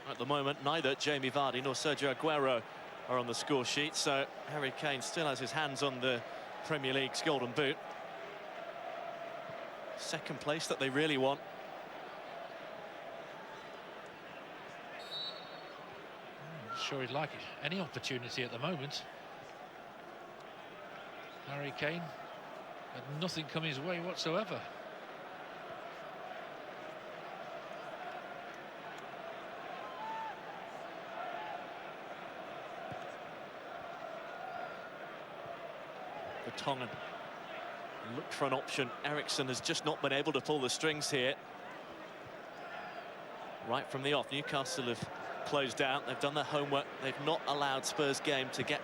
At the moment, neither Jamie Vardy nor Sergio Aguero are on the score sheet, so Harry Kane still has his hands on the Premier League's Golden Boot. Second place that they really want. Sure he'd like it. Any opportunity at the moment. Harry Kane had nothing come his way whatsoever. The Tongan looked for an option. Eriksen has just not been able to pull the strings here. Right from the off, Newcastle have closed down. They've done their homework. They've not allowed Spurs' game to get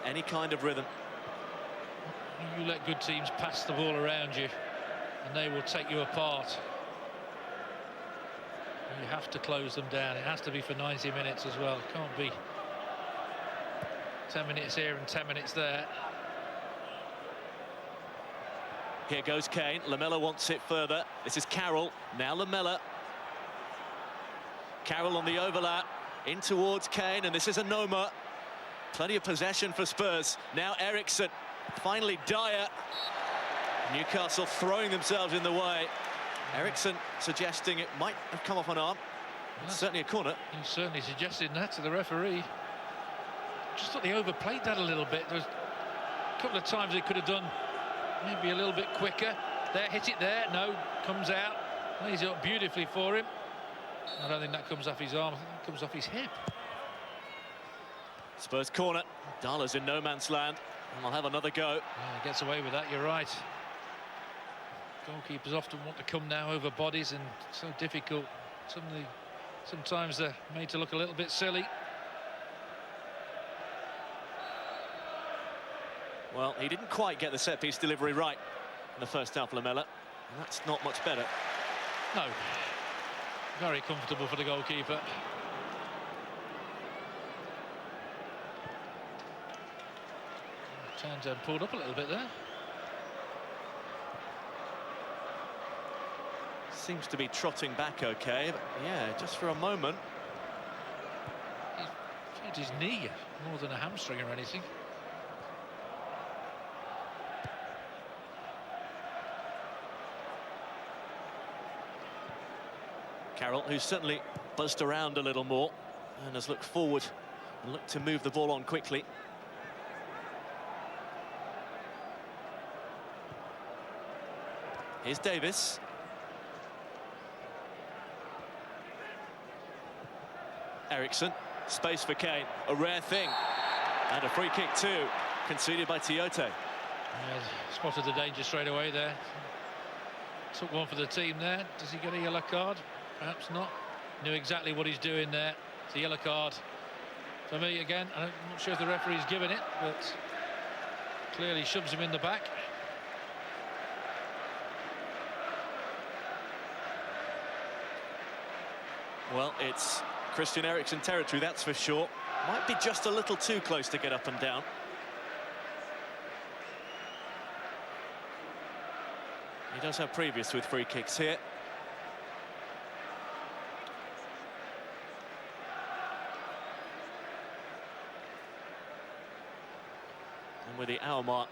any kind of rhythm. You let good teams pass the ball around you and they will take you apart. You have to close them down. It has to be for 90 minutes as well. It can't be 10 minutes here and 10 minutes there. Here goes Kane. Lamela wants it further. This is Carroll. Now Lamela. Carroll on the overlap. In towards Kane, and this is a Noma. Plenty of possession for Spurs. Now Eriksen. Finally Dyer. Newcastle throwing themselves in the way. Eriksen suggesting it might have come off an arm. It's certainly a corner. He certainly suggested that to the referee. Just thought they overplayed that a little bit. There was a couple of times they could have done maybe a little bit quicker. There, hit it there. No, comes out. Lays it up beautifully for him. I don't think that comes off his arm. I think it comes off his hip. Spurs corner. Darlow's in no man's land, and they'll have another go. Yeah, he gets away with that, you're right. Goalkeepers often want to come now over bodies, and so difficult. Sometimes they're made to look a little bit silly. Well, he didn't quite get the set-piece delivery right in the first half, Lamela. And that's not much better. No. Very comfortable for the goalkeeper. Townsend pulled up a little bit there. Seems to be trotting back okay, but yeah, just for a moment. He hurt his knee more than a hamstring or anything. Carroll, who's certainly buzzed around a little more and has looked forward and looked to move the ball on quickly. Here's Davis. Eriksen, space for Kane, a rare thing. And a free kick too, conceded by Tiote. Yeah, spotted the danger straight away there. Took one for the team there. Does he get a yellow card? Perhaps not. Knew exactly what he's doing there. It's a yellow card. For me, again, I'm not sure if the referee's given it, but clearly shoves him in the back. Well, it's Christian Eriksen territory, that's for sure. Might be just a little too close to get up and down. He does have previous with free kicks here. And with the hour mark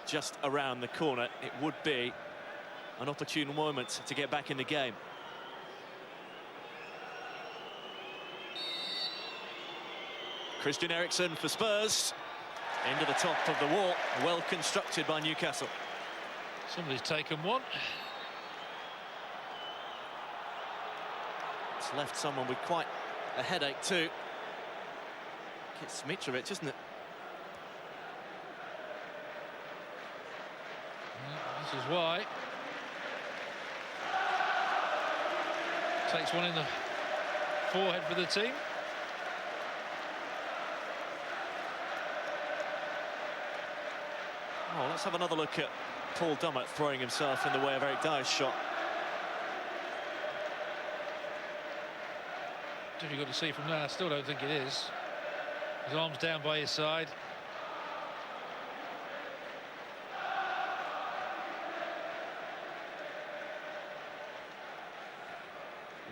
just around the corner, it would be an opportune moment to get back in the game. Christian Eriksen for Spurs. Into the top of the wall, well constructed by Newcastle. Somebody's taken one. It's left someone with quite a headache too. It's Mitrovic, isn't it? This is why. Takes one in the forehead for the team. Oh, let's have another look at Paul Dummett throwing himself in the way of Eric Dyer's shot. Difficult to see from there. I still don't think it is. His arms down by his side.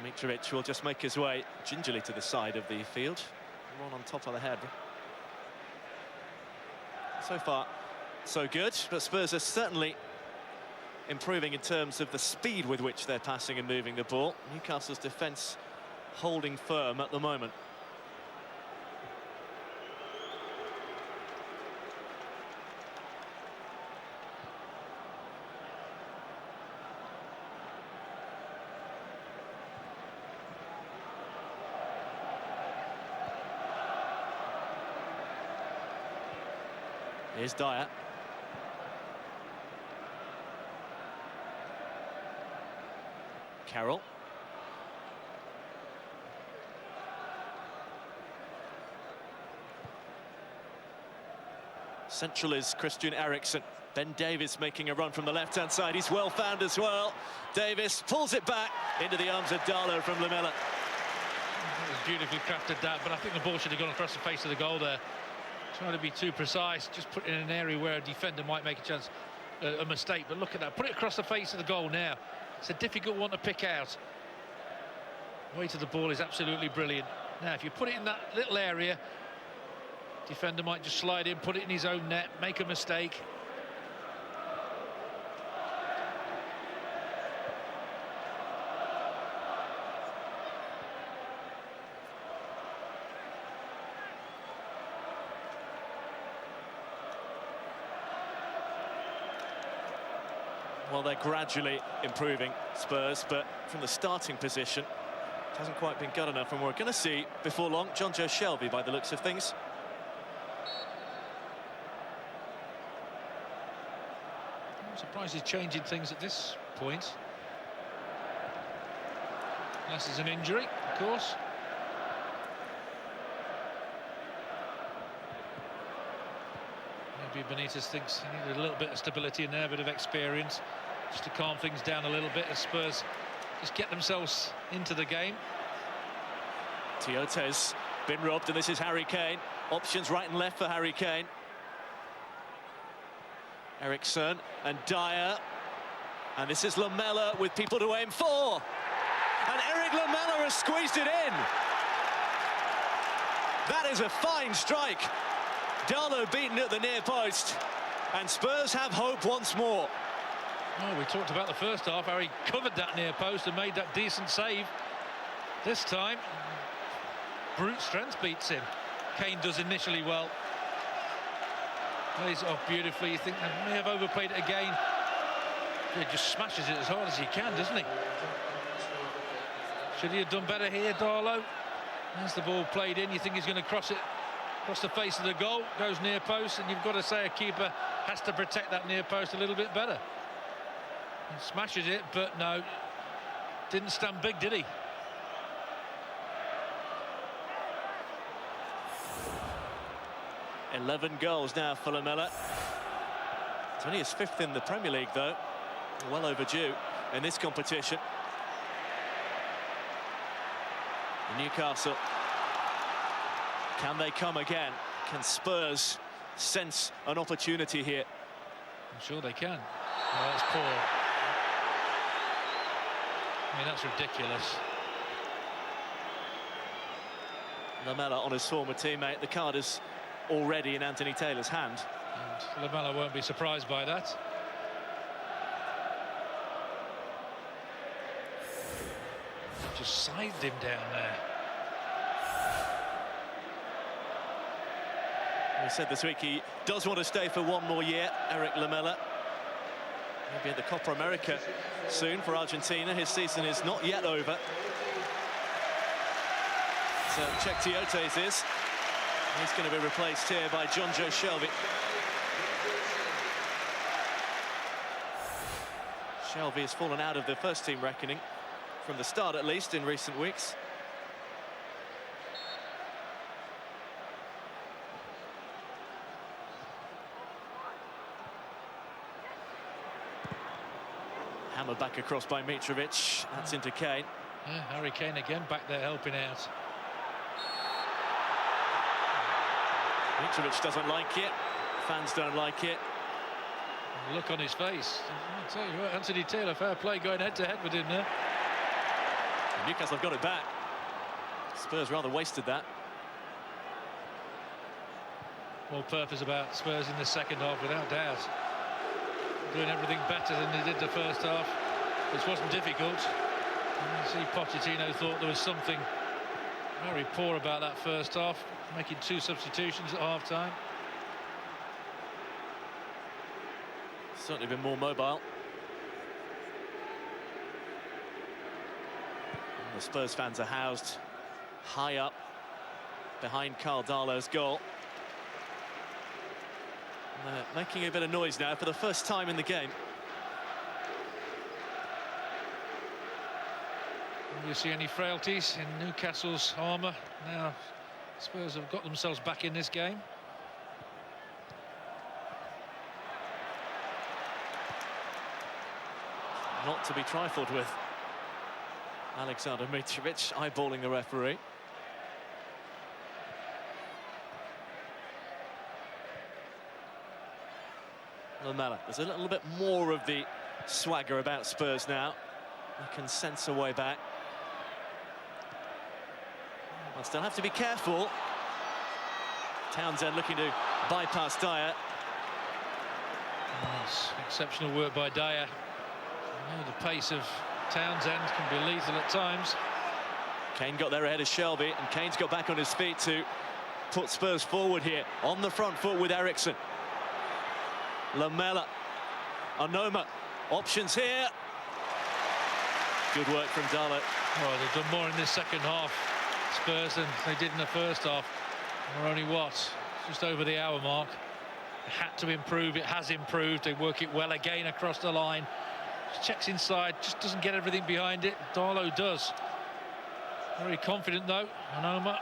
Mitrovic will just make his way gingerly to the side of the field. One on top of the head. So far, so good, but Spurs are certainly improving in terms of the speed with which they're passing and moving the ball. Newcastle's defence holding firm at the moment. Here's Dyer. Carroll. Central is Christian Eriksen. Ben Davies making a run from the left-hand side. He's well found as well. Davies pulls it back into the arms of Darlow from Lamela. It was beautifully crafted, that, but I think the ball should have gone across the face of the goal there. Trying to be too precise, just put it in an area where a defender might make a mistake. But look at that, put it across the face of the goal now. It's a difficult one to pick out. Weight of the ball is absolutely brilliant. Now, if you put it in that little area, defender might just slide in, put it in his own net, make a mistake. Well, they're gradually improving, Spurs, but from the starting position, it hasn't quite been good enough, and we're going to see, before long, John Joe Shelby, by the looks of things. I'm surprised he's changing things at this point. Unless there's an injury, of course. Maybe Benitez thinks he needed a little bit of stability in there, a bit of experience, just to calm things down a little bit as Spurs just get themselves into the game. Tiote's been robbed, and this is Harry Kane. Options right and left for Harry Kane. Eriksen and Dyer. And this is Lamela with people to aim for. And Eric Lamela has squeezed it in. That is a fine strike. Darlow beaten at the near post, and Spurs have hope once more. Oh, we talked about the first half, how he covered that near post and made that decent save. This time, brute strength beats him. Kane does initially well. Plays it off beautifully. You think they may have overplayed it again. He just smashes it as hard as he can, doesn't he? Should he have done better here, Darlow? As the ball played in, you think he's going to cross it across the face of the goal, goes near post, and you've got to say a keeper has to protect that near post a little bit better. He smashes it, but no, didn't stand big, did he? "11 goals now for Lamela. It's only his 5th in the Premier League, though. Well overdue in this competition. Newcastle, can they come again? Can Spurs sense an opportunity here? I'm sure they can. Oh, that's poor. I mean, that's ridiculous. Lamela on his former teammate. The card is already in Anthony Taylor's hand. And Lamela won't be surprised by that. Just sized him down there. He said this week he does want to stay for one more year, Eric Lamela. He'll be at the Copa America soon for Argentina. His season is not yet over. So Czech Tiotes is. He's going to be replaced here by John Joe Shelvey. Shelvey has fallen out of the first team reckoning, from the start at least, in recent weeks. Hammer back across by Mitrovic. That's into Kane. Yeah, Harry Kane again back there helping out. Mitrovic doesn't like it. Fans don't like it. The look on his face. I'll tell you what, Anthony Taylor, fair play going head to head with him there. Newcastle have got it back. Spurs rather wasted that. All purpose about Spurs in the second half, without doubt. Doing everything better than they did the first half, which wasn't difficult. And you see, Pochettino thought there was something very poor about that first half, making 2 substitutions at half-time. Certainly been more mobile. And the Spurs fans are housed high up behind Karl Darlow's goal. And they're making a bit of noise now for the first time in the game. Do you see any frailties in Newcastle's armour? Now Spurs have got themselves back in this game. Not to be trifled with. Alexander Mitrovic eyeballing the referee. Lamela, there's a little bit more of the swagger about Spurs now. They can sense a way back. They'll still have to be careful. Townsend looking to bypass Dyer. That's exceptional work by Dyer. You know, the pace of Townsend can be lethal at times. Kane got there ahead of Shelvey, and Kane's got back on his feet to put Spurs forward here on the front foot with Eriksson. Lamela, Onoma, options here. Good work from Darlow. Well, they've done more in this second half, Spurs, than they did in the first half. We're only, what, just over the hour mark. It had to improve, it has improved. They work it well again across the line. Checks inside, just doesn't get everything behind it. Darlow does. Very confident though, Onoma.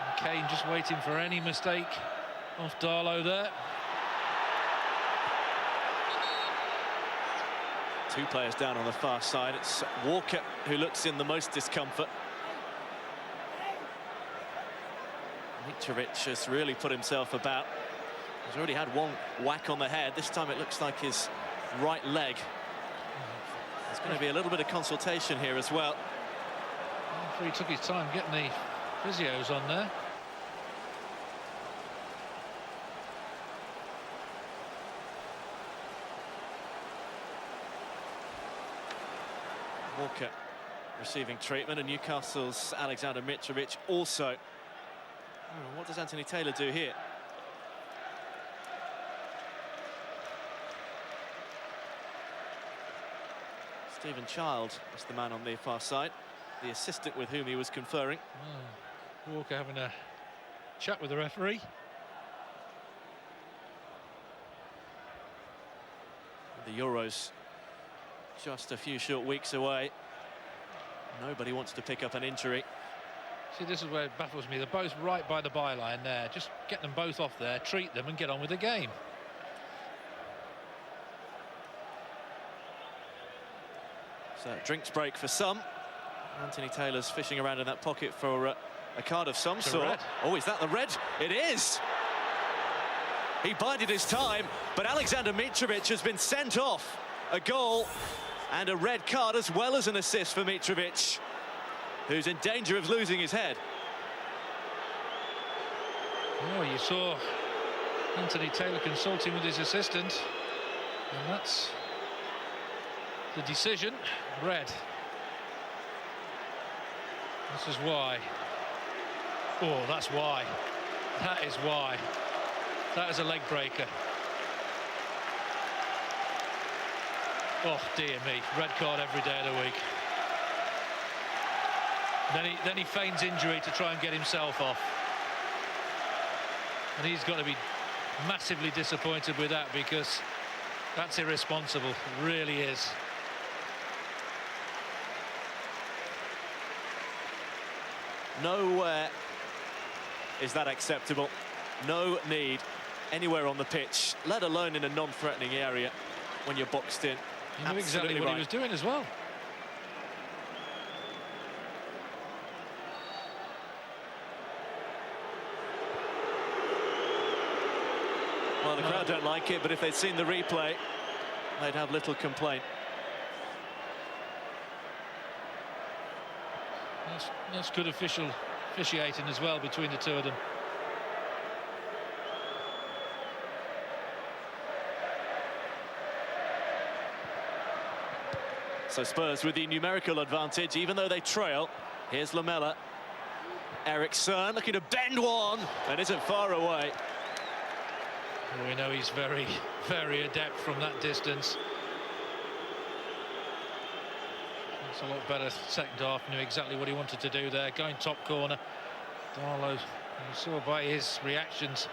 And Kane just waiting for any mistake off Darlow there. 2 players down on the far side. It's Walker who looks in the most discomfort. Mitrovic has really put himself about. He's already had 1 whack on the head. This time it looks like his right leg. There's going to be a little bit of consultation here as well. He took his time getting the physios on there. Walker receiving treatment, and Newcastle's Alexander Mitrovic also. Oh, what does Anthony Taylor do here? Stephen Child is the man on the far side, the assistant with whom he was conferring. Walker having a chat with the referee. The Euros just a few short weeks away. Nobody wants to pick up an injury. See, this is where it baffles me. They're both right by the byline there. Just get them both off there, treat them and get on with the game. So drinks break for some. Anthony Taylor's fishing around in that pocket for a card of some sort. Red. Oh, is that the red? It is. He bided his time, but Alexander Mitrovic has been sent off. A goal and a red card as well as an assist for Mitrovic, who's in danger of losing his head. Oh, you saw Anthony Taylor consulting with his assistant, and that's the decision. Red. This is why. Oh, that's why. That is why. That is a leg breaker. Oh, dear me. Red card every day of the week. Then he feigns injury to try and get himself off. And he's got to be massively disappointed with that, because that's irresponsible. It really is. Nowhere is that acceptable. No need anywhere on the pitch, let alone in a non-threatening area when you're boxed in. He knew exactly what he was doing as well. Well, the crowd don't like it, but if they'd seen the replay, they'd have little complaint. That's good officiating as well between the two of them. So Spurs with the numerical advantage, even though they trail. Here's Lamela. Eriksson looking to bend one, and isn't far away. We know he's very, very adept from that distance. It's a lot better second half. Knew exactly what he wanted to do there. Going top corner. Darlow, you saw by his reactions,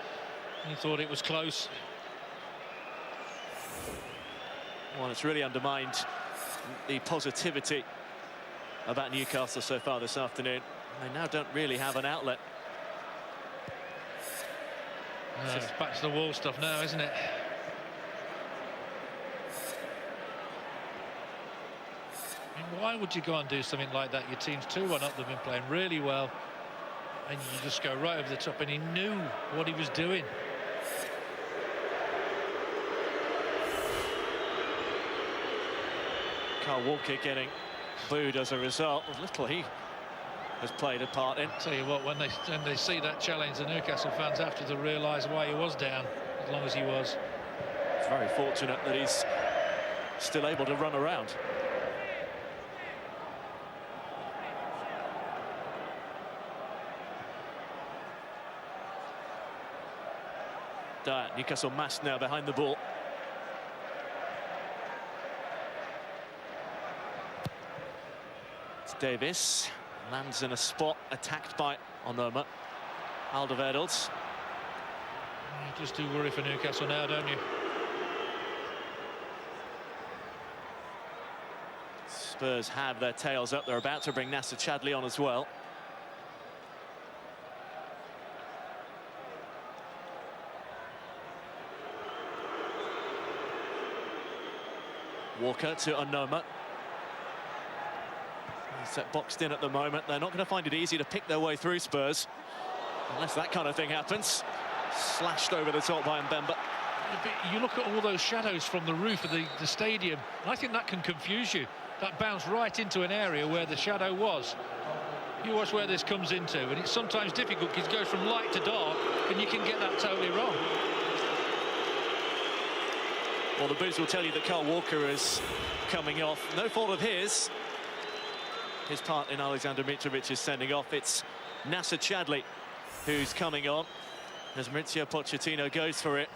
he thought it was close. Well, it's really undermined the positivity about Newcastle so far this afternoon. They now don't really have an outlet. It's back to the wall stuff now, isn't it? I mean, why would you go and do something like that? Your team's 2-1 up, they've been playing really well, and you just go right over the top, and he knew what he was doing. Kyle Walker getting booed as a result. Little he has played a part in. I'll tell you what, when they see that challenge, the Newcastle fans have to realise why he was down, as long as he was. It's very fortunate that he's still able to run around. Newcastle massed now behind the ball. It's Davis. Lands in a spot, attacked by Onoma. Alderweireld. You just do worry for Newcastle now, don't you? Spurs have their tails up. They're about to bring Nacer Chadli on as well. Walker to Onoma. He's boxed in at the moment. They're not going to find it easy to pick their way through, Spurs, unless that kind of thing happens. Slashed over the top by Mbemba. You look at all those shadows from the roof of the stadium, and I think that can confuse you. That bounced right into an area where the shadow was. You watch where this comes into, and it's sometimes difficult because it goes from light to dark, and you can get that totally wrong. Well, the booze will tell you that Kyle Walker is coming off. No fault of his. His part in Alexander Mitrovic's sending off. It's Nacer Chadli who's coming on as Mauricio Pochettino goes for it.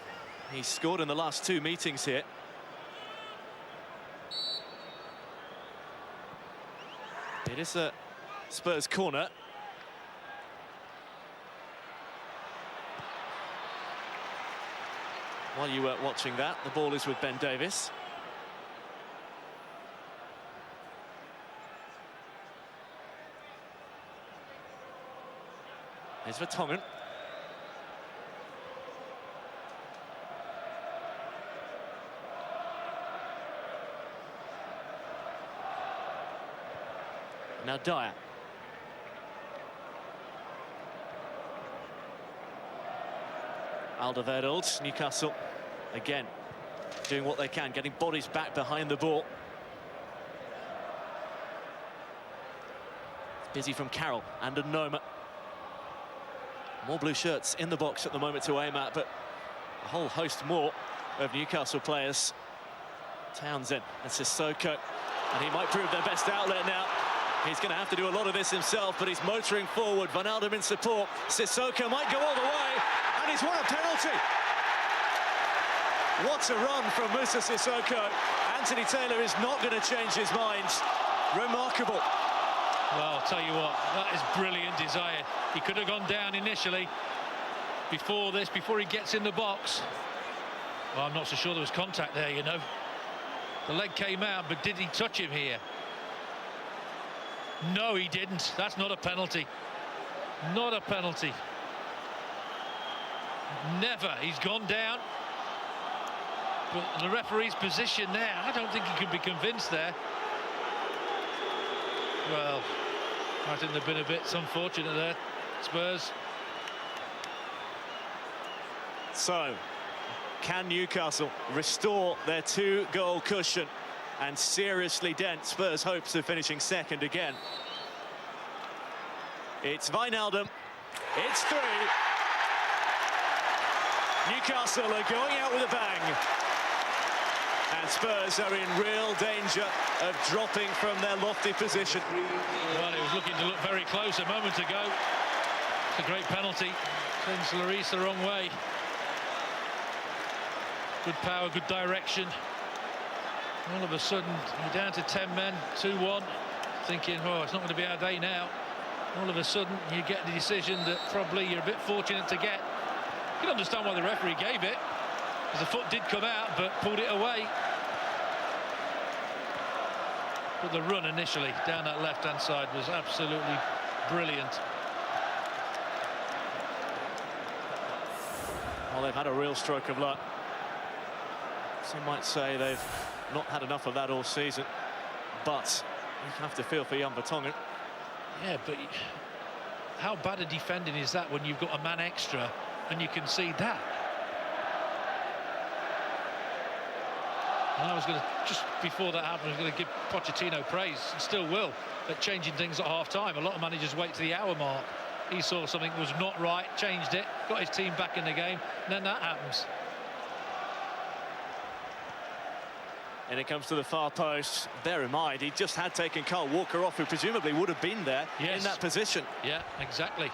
He's scored in the last 2 meetings here. It is a Spurs corner. while you were watching that, the ball is with Ben Davies. Here's Vertonghen. Now Dyer. Alderweireld, Newcastle, again, doing what they can, getting bodies back behind the ball. Busy from Carroll and Noma. More blue shirts in the box at the moment to aim at, but a whole host more of Newcastle players. Townsend and Sissoko, and he might prove their best outlet now. He's going to have to do a lot of this himself, but he's motoring forward. Wijnaldum in support. Sissoko might go all the way, and he's won a penalty. What a run from Moussa Sissoko. Anthony Taylor is not going to change his mind. Remarkable. Well, I'll tell you what, that is brilliant desire. He could have gone down initially before this, before he gets in the box. Well, I'm not so sure there was contact there, you know. The leg came out, but did he touch him here? No, he didn't. That's not a penalty. Not a penalty. Never. He's gone down. But the referee's position there, I don't think he could be convinced there. Well, I think they've been a bit unfortunate there, Spurs. So, can Newcastle restore their 2-goal cushion and seriously dent Spurs' hopes of finishing second again? It's Wijnaldum. It's through. Newcastle are going out with a bang. And Spurs are in real danger of dropping from their lofty position. Well, it was looking to look very close a moment ago. It's a great penalty. Sends Lloris the wrong way. Good power, good direction. All of a sudden, you're down to 10 men, 2-1, thinking, oh, it's not going to be our day now. All of a sudden, you get the decision that probably you're a bit fortunate to get. You can understand why the referee gave it, because the foot did come out, but pulled it away. But the run initially down that left-hand side was absolutely brilliant. Well, they've had a real stroke of luck. Some might say they've not had enough of that all season, but you have to feel for Jan Vertonghen. Yeah, but how bad a defending is that when you've got a man extra and you can see that? And I was going to, just before that happened, I was going to give Pochettino praise, and still will, at changing things at half-time. A lot of managers wait to the hour mark. He saw something was not right, changed it, got his team back in the game, and then that happens. And it comes to the far post. Bear in mind, he just had taken Kyle Walker off, who presumably would have been there in that position. Yeah, exactly.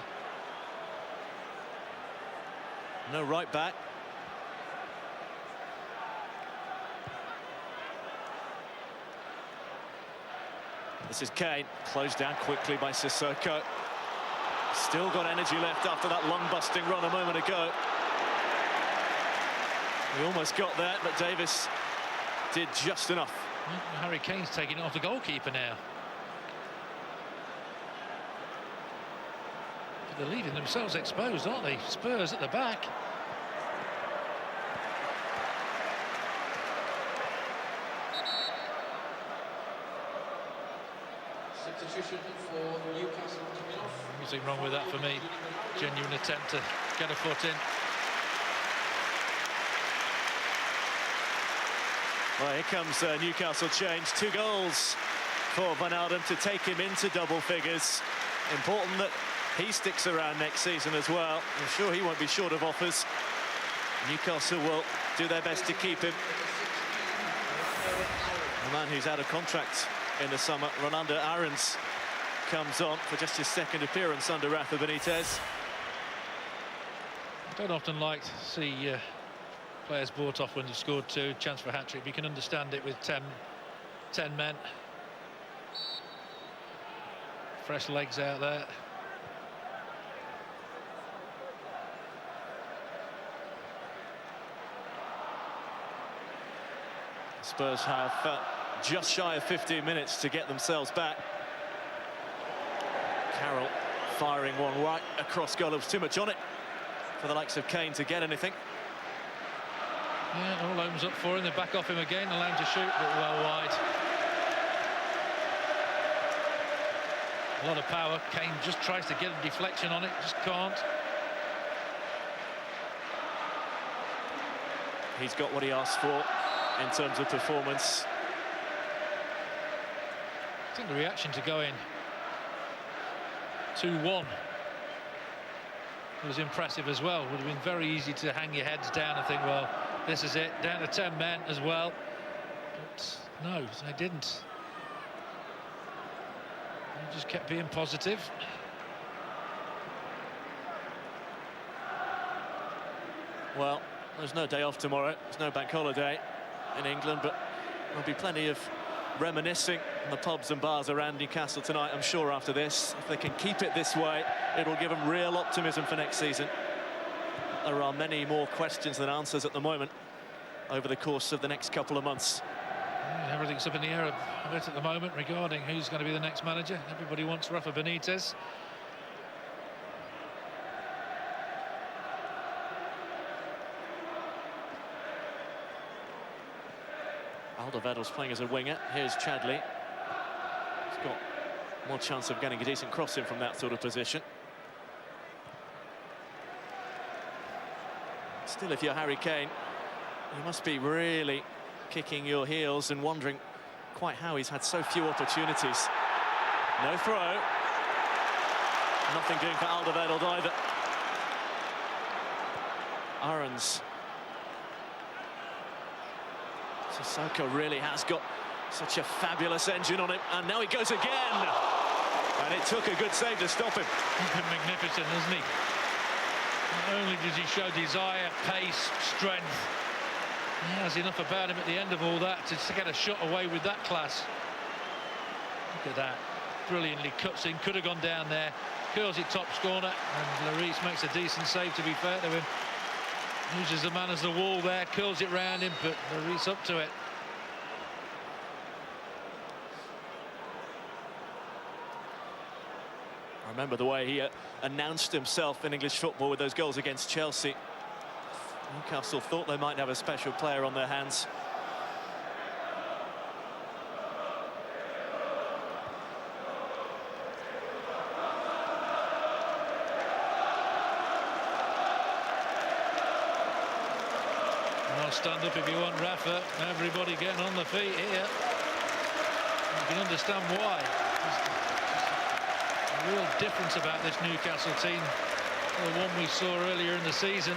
No right back. This is Kane, closed down quickly by Sissoko. Still got energy left after that lung-busting run a moment ago. We almost got there, but Davis did just enough. Harry Kane's taking it off the goalkeeper now. But they're leaving themselves exposed, aren't they? Spurs at the back. Substitution for Newcastle coming off. Nothing wrong with that for me. Genuine attempt to get a foot in. Well, here comes Newcastle change. 2 goals for Wijnaldum to take him into double figures. Important that he sticks around next season as well. I'm sure he won't be short of offers. Newcastle will do their best to keep him. The man who's out of contract in the summer, Ronaldo Aarons, comes on for just his second appearance under Rafa Benitez. I don't often like to see players bought off when they've scored 2, chance for a hat-trick. You can understand it with 10 men. Fresh legs out there. Spurs have just shy of 15 minutes to get themselves back. Carroll firing one right across goal. There was too much on it for the likes of Kane to get anything. Yeah, all opens up for him. They back off him again, allow him to shoot, but well wide. A lot of power. Kane just tries to get a deflection on it, just can't. He's got what he asked for in terms of performance. I think the reaction to going 2-1 was impressive as well. Would have been very easy to hang your heads down and think, well, this is it, down to 10 men as well. But no, they didn't. They just kept being positive. Well, there's no day off tomorrow. There's no bank holiday in England, but there'll be plenty of reminiscing in the pubs and bars around Newcastle tonight, I'm sure, after this. If they can keep it this way, it'll give them real optimism for next season. There are many more questions than answers at the moment over the course of the next couple of months. Yeah, everything's up in the air a bit at the moment regarding who's going to be the next manager. Everybody wants Rafa Benitez. Alderweireld's playing as a winger. Here's Chadley. He's got more chance of getting a decent cross in from that sort of position. Still, if you're Harry Kane, you must be really kicking your heels and wondering quite how he's had so few opportunities. No throw. Nothing doing for Alderweireld either. Aarons. Sissoko really has got such a fabulous engine on him, and now he goes again. And it took a good save to stop him. He's been magnificent, hasn't he? Not only does he show desire, pace, strength, he has enough about him at the end of all that to get a shot away with that class. Look at that. Brilliantly cuts in, could have gone down there, curls it top corner, and Lloris makes a decent save, to be fair to him. Uses the man as the wall there, curls it round him, but Lloris up to it. I remember the way he announced himself in English football with those goals against Chelsea. Newcastle thought they might have a special player on their hands. Well, stand up if you want, Rafa. Everybody getting on the feet here. You can understand why. There's a real difference about this Newcastle team, the one we saw earlier in the season.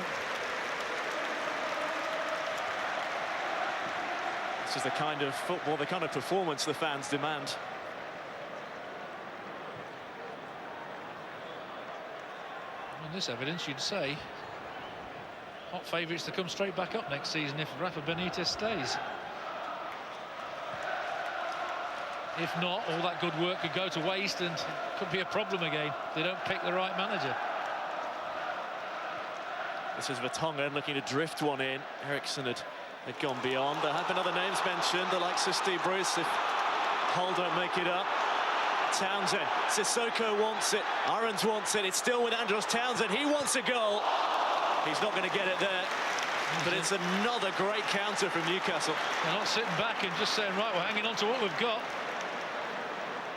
This is the kind of football, the kind of performance the fans demand. On this evidence, you'd say hot favourites to come straight back up next season if Rafa Benitez stays. If not, all that good work could go to waste and could be a problem again if they don't pick the right manager. This is Vertonghen looking to drift one in. Eriksson had gone beyond. There have been other names mentioned, the likes of Steve Bruce, if Hull don't make it up. Townsend, Sissoko wants it, Aarons wants it, it's still with Andros Townsend, he wants a goal. He's not going to get it there, but it's another great counter from Newcastle. They're not sitting back and just saying, right, we're hanging on to what we've got.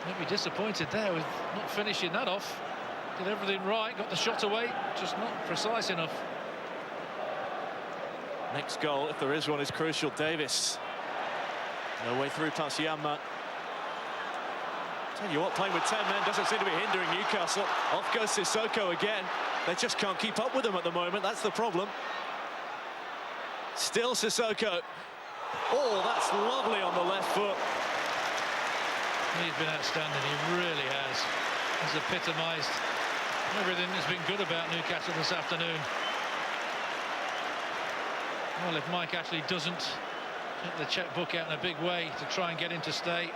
Might be disappointed there with not finishing that off. Did everything right, got the shot away, just not precise enough. Next goal, if there is one, is crucial. Davis. No way through past Yamma. Tell you what, playing with 10 men doesn't seem to be hindering Newcastle. Off goes Sissoko again. They just can't keep up with them at the moment. That's the problem. Still Sissoko. Oh, that's lovely on the left foot. He's been outstanding, he really has. He's epitomised everything that's been good about Newcastle this afternoon. Well, if Mike Ashley doesn't get the checkbook out in a big way to try and get him to stay,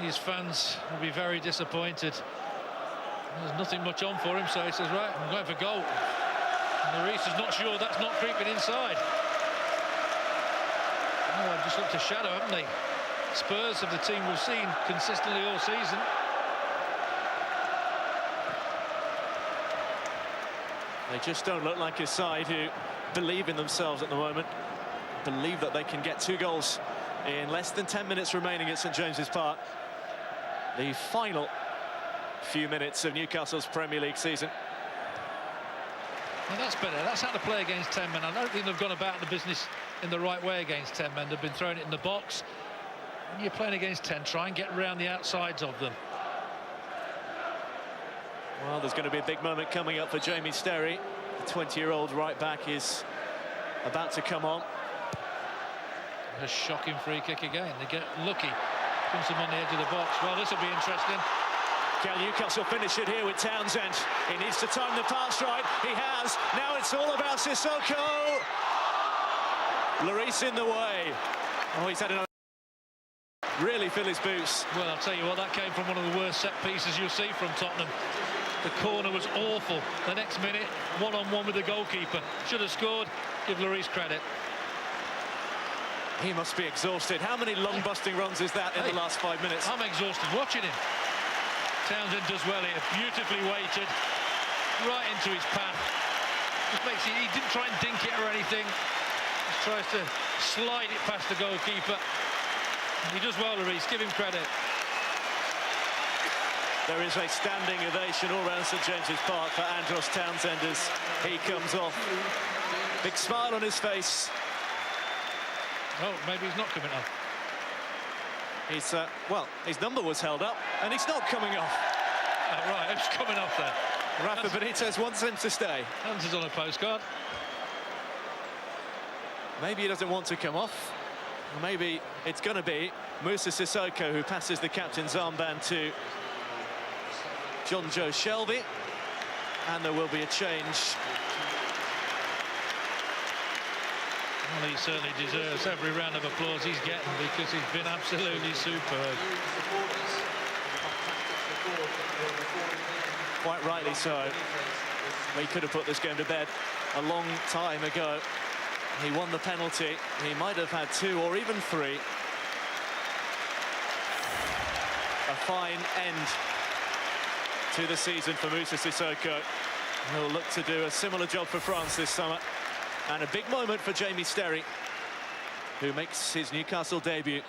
his fans will be very disappointed. There's nothing much on for him, so he says, right, I'm going for goal. And Lloris is not sure that's not creeping inside. Oh, they've just looked a shadow, haven't they? Spurs of the team we've seen consistently all season. They just don't look like a side who believe in themselves at the moment. Believe that they can get 2 goals in less than 10 minutes remaining at St James's Park. The final few minutes of Newcastle's Premier League season. Well, that's better. That's how to play against 10 men. I don't think they've gone about the business in the right way against 10 men. They've been throwing it in the box. When you're playing against 10, try and get around the outsides of them. Well, there's going to be a big moment coming up for Jamie Sterry. The 20-year-old right-back is about to come on. A shocking free kick again. They get lucky. Comes them on the edge of the box. Well, this will be interesting. Can Newcastle finish it here with Townsend? He needs to time the pass right. He has. Now it's all about Sissoko. Lloris in the way. Oh, he's had another. Really fill his boots. Well, I'll tell you what, that came from one of the worst set pieces you'll see from Tottenham. The corner was awful. The next minute, one-on-one with the goalkeeper. Should have scored. Give Lloris credit. He must be exhausted. How many long-busting runs is that in the last 5 minutes? I'm exhausted watching him. Townsend does well here. Beautifully weighted. Right into his path. Just makes it, he didn't try and dink it or anything. Just tries to slide it past the goalkeeper. He does well, Lloris. Give him credit. There is a standing ovation all around St James's Park for Andros Townsend as he comes off. Big smile on his face. Oh, maybe he's not coming off. He's, well, his number was held up, and he's not coming off. Oh, right, it's coming off there. Rafa Benitez wants him to stay. Hans is on a postcard. Maybe he doesn't want to come off. Or maybe it's going to be Moussa Sissoko who passes the captain's armband to John Joe Shelby, and there will be a change. Well, he certainly deserves every round of applause he's getting because he's been absolutely superb. Quite rightly so. He could have put this game to bed a long time ago. He won the penalty. He might have had 2 or even 3. A fine end to the season for Moussa Sissoko. He'll look to do a similar job for France this summer. And a big moment for Jamie Sterry, who makes his Newcastle debut.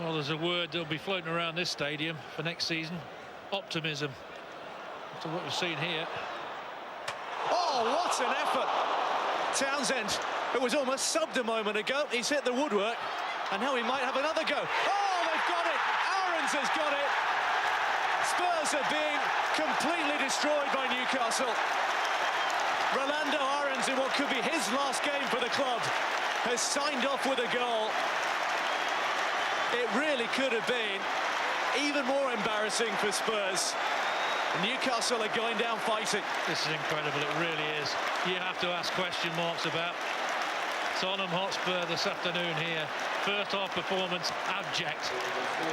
Well, there's a word that'll be floating around this stadium for next season. Optimism. After what we've seen here. Oh, what an effort! Townsend, who was almost subbed a moment ago, he's hit the woodwork, and now he might have another go. Oh, they've got it! Aarons has got it! Spurs are being completely destroyed by Newcastle. Rolando Aarons, in what could be his last game for the club, has signed off with a goal. It really could have been even more embarrassing for Spurs. Newcastle are going down fighting. This is incredible, it really is. You have to ask question marks about Tottenham Hotspur this afternoon here. First half performance, abject.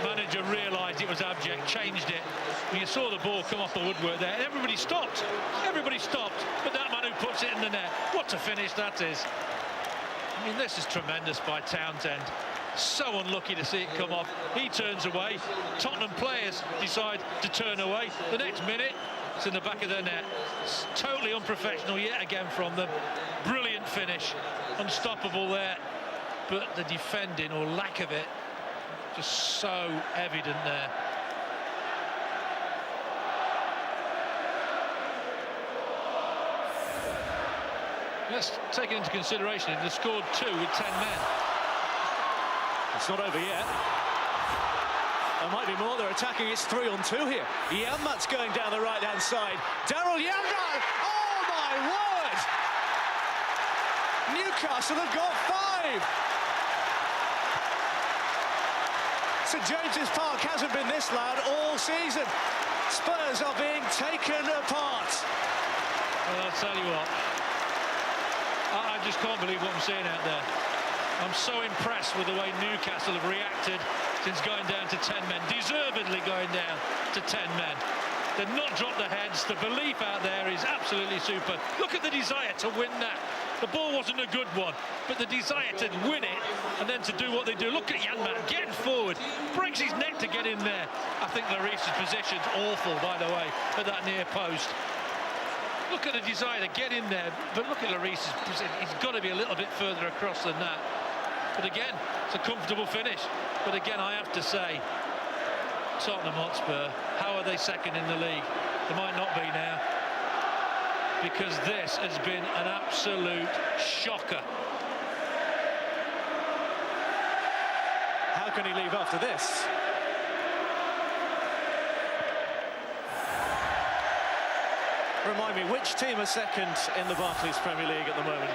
Manager realised it was abject, changed it. When you saw the ball come off the woodwork there, everybody stopped. Everybody stopped, but that man who puts it in the net, what a finish that is. I mean, this is tremendous by Townsend. So unlucky to see it come off. He turns away. Tottenham players decide to turn away. The next minute, it's in the back of their net. It's totally unprofessional yet again from them. Brilliant finish. Unstoppable there. But the defending, or lack of it, just so evident there. Let's take it into consideration. They've scored 2 with 10 men. It's not over yet. There might be more. They're attacking. It's 3-on-2 here. Yammat's going down the right-hand side. Daryl Yammat! Oh, my word! Newcastle have got 5! St James's Park hasn't been this loud all season. Spurs are being taken apart. Well, I'll tell you what. I just can't believe what I'm seeing out there. I'm so impressed with the way Newcastle have reacted since going down to 10 men, deservedly going down to 10 men. They've not dropped their heads. The belief out there is absolutely super. Look at the desire to win that. The ball wasn't a good one, but the desire to win it and then to do what they do. Look at Janmaat getting forward, breaks his neck to get in there. I think Lloris's position's awful, by the way, at that near post. Look at the desire to get in there, but look at Lloris's position. He's got to be a little bit further across than that. But again, it's a comfortable finish. But again, I have to say, Tottenham Hotspur, how are they second in the league? They might not be now, because this has been an absolute shocker. How can he leave after this? Remind me, which team are second in the Barclays Premier League at the moment?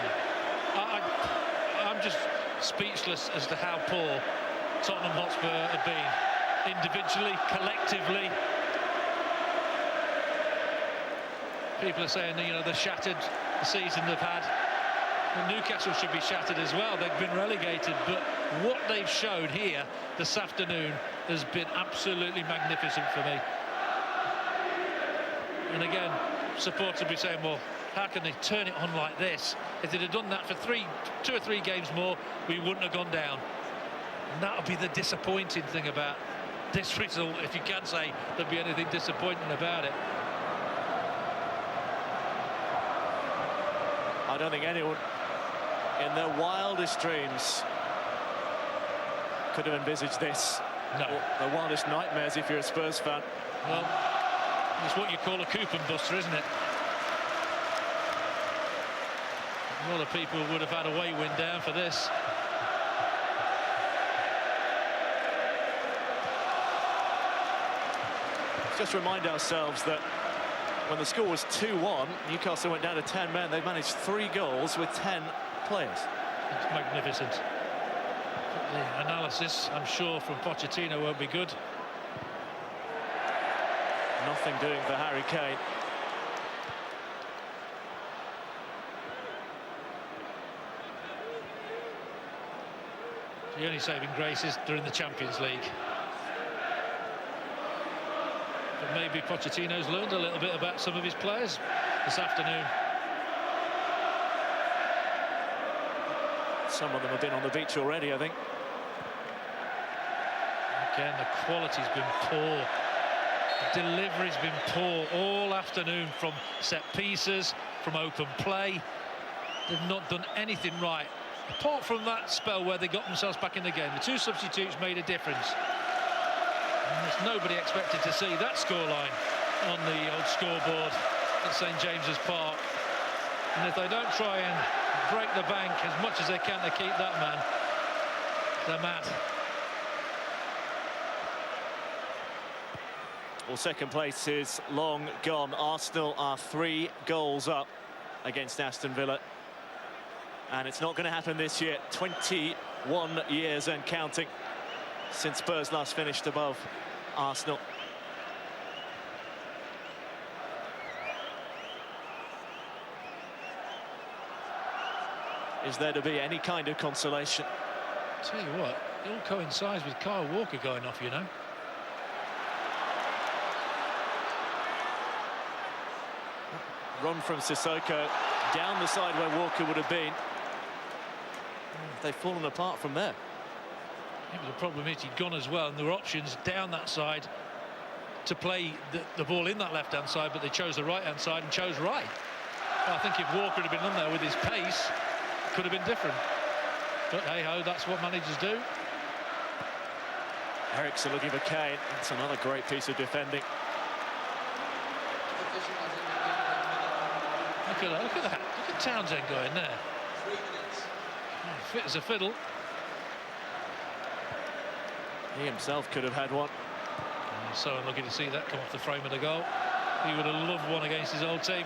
I'm just speechless as to how poor Tottenham Hotspur have been, individually, collectively. People are saying, you know, they're shattered, the season they've had. Well, Newcastle should be shattered as well. They've been relegated, but what they've shown here this afternoon has been absolutely magnificent for me. And again, supporters will be saying, well, how can they turn it on like this? If they'd have done that for 2 or 3 games more, we wouldn't have gone down. And that'll be the disappointing thing about this result, if you can say there'd be anything disappointing about it. I don't think anyone in their wildest dreams could have envisaged this. No. Or the wildest nightmares if you're a Spurs fan. Well, it's what you call a coupon buster, isn't it? A lot of people would have had a away win down for this. Just remind ourselves that when the score was 2-1, Newcastle went down to 10 men. They managed 3 goals with 10 players. It's magnificent. But the analysis, I'm sure, from Pochettino won't be good. Nothing doing for Harry Kane. The only saving grace is during the Champions League. But maybe Pochettino's learned a little bit about some of his players this afternoon. Some of them have been on the beach already, I think. Again, the quality's been poor. The delivery's been poor all afternoon, from set pieces, from open play. They've not done anything right, apart from that spell where they got themselves back in the game. The 2 substitutes made a difference. And there's nobody expected to see that scoreline on the old scoreboard at St James's Park. And if they don't try and break the bank as much as they can to keep that man, they're mad. Well, second place is long gone. Arsenal are 3 goals up against Aston Villa. And it's not going to happen this year. 21 years and counting since Spurs last finished above Arsenal. Is there to be any kind of consolation? Tell you what, it all coincides with Kyle Walker going off, you know. Run from Sissoko down the side where Walker would have been. They've fallen apart from there. Yeah, but the problem is he'd gone as well, and there were options down that side to play the ball in that left-hand side, but they chose the right-hand side and chose right. Well, I think if Walker had been on there with his pace, it could have been different. But hey-ho, that's what managers do. Eriksen looking for Kane. That's another great piece of defending. Look at that, look at that. Look at Townsend going there. 3 minutes. Oh, fit as a fiddle. He himself could have had one. Oh, so unlucky to see that come off the frame of the goal. He would have loved one against his old team.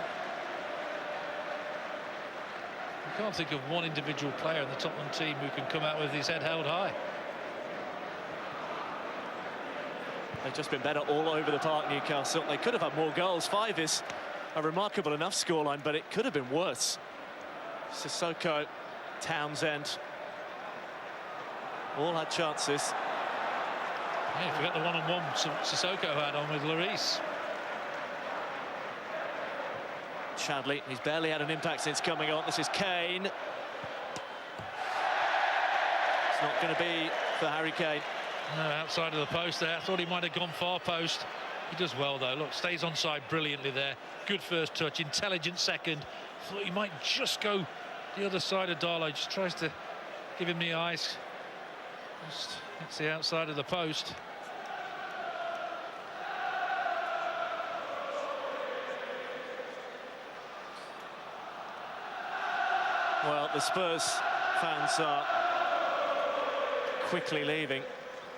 I can't think of one individual player in the Tottenham team who can come out with his head held high. They've just been better all over the park, Newcastle. They could have had more goals. 5 is a remarkable enough scoreline, but it could have been worse. Sissoko, Townsend, all had chances. Yeah, forget the one-on-one Sissoko had on with Lloris. Chadley, he's barely had an impact since coming on. This is Kane. It's not going to be for Harry Kane. No, outside of the post there. I thought he might have gone far post. He does well though. Look, stays onside brilliantly there. Good first touch, intelligent second. Thought he might just go the other side of Darlow. Just tries to give him the eyes. Just hits the outside of the post. Well, the Spurs fans are quickly leaving.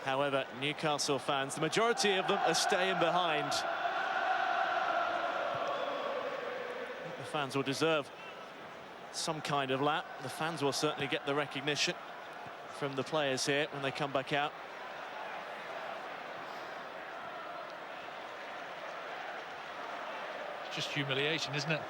However, Newcastle fans, the majority of them are staying behind. The fans will deserve some kind of lap. The fans will certainly get the recognition from the players here when they come back out. It's just humiliation, isn't it?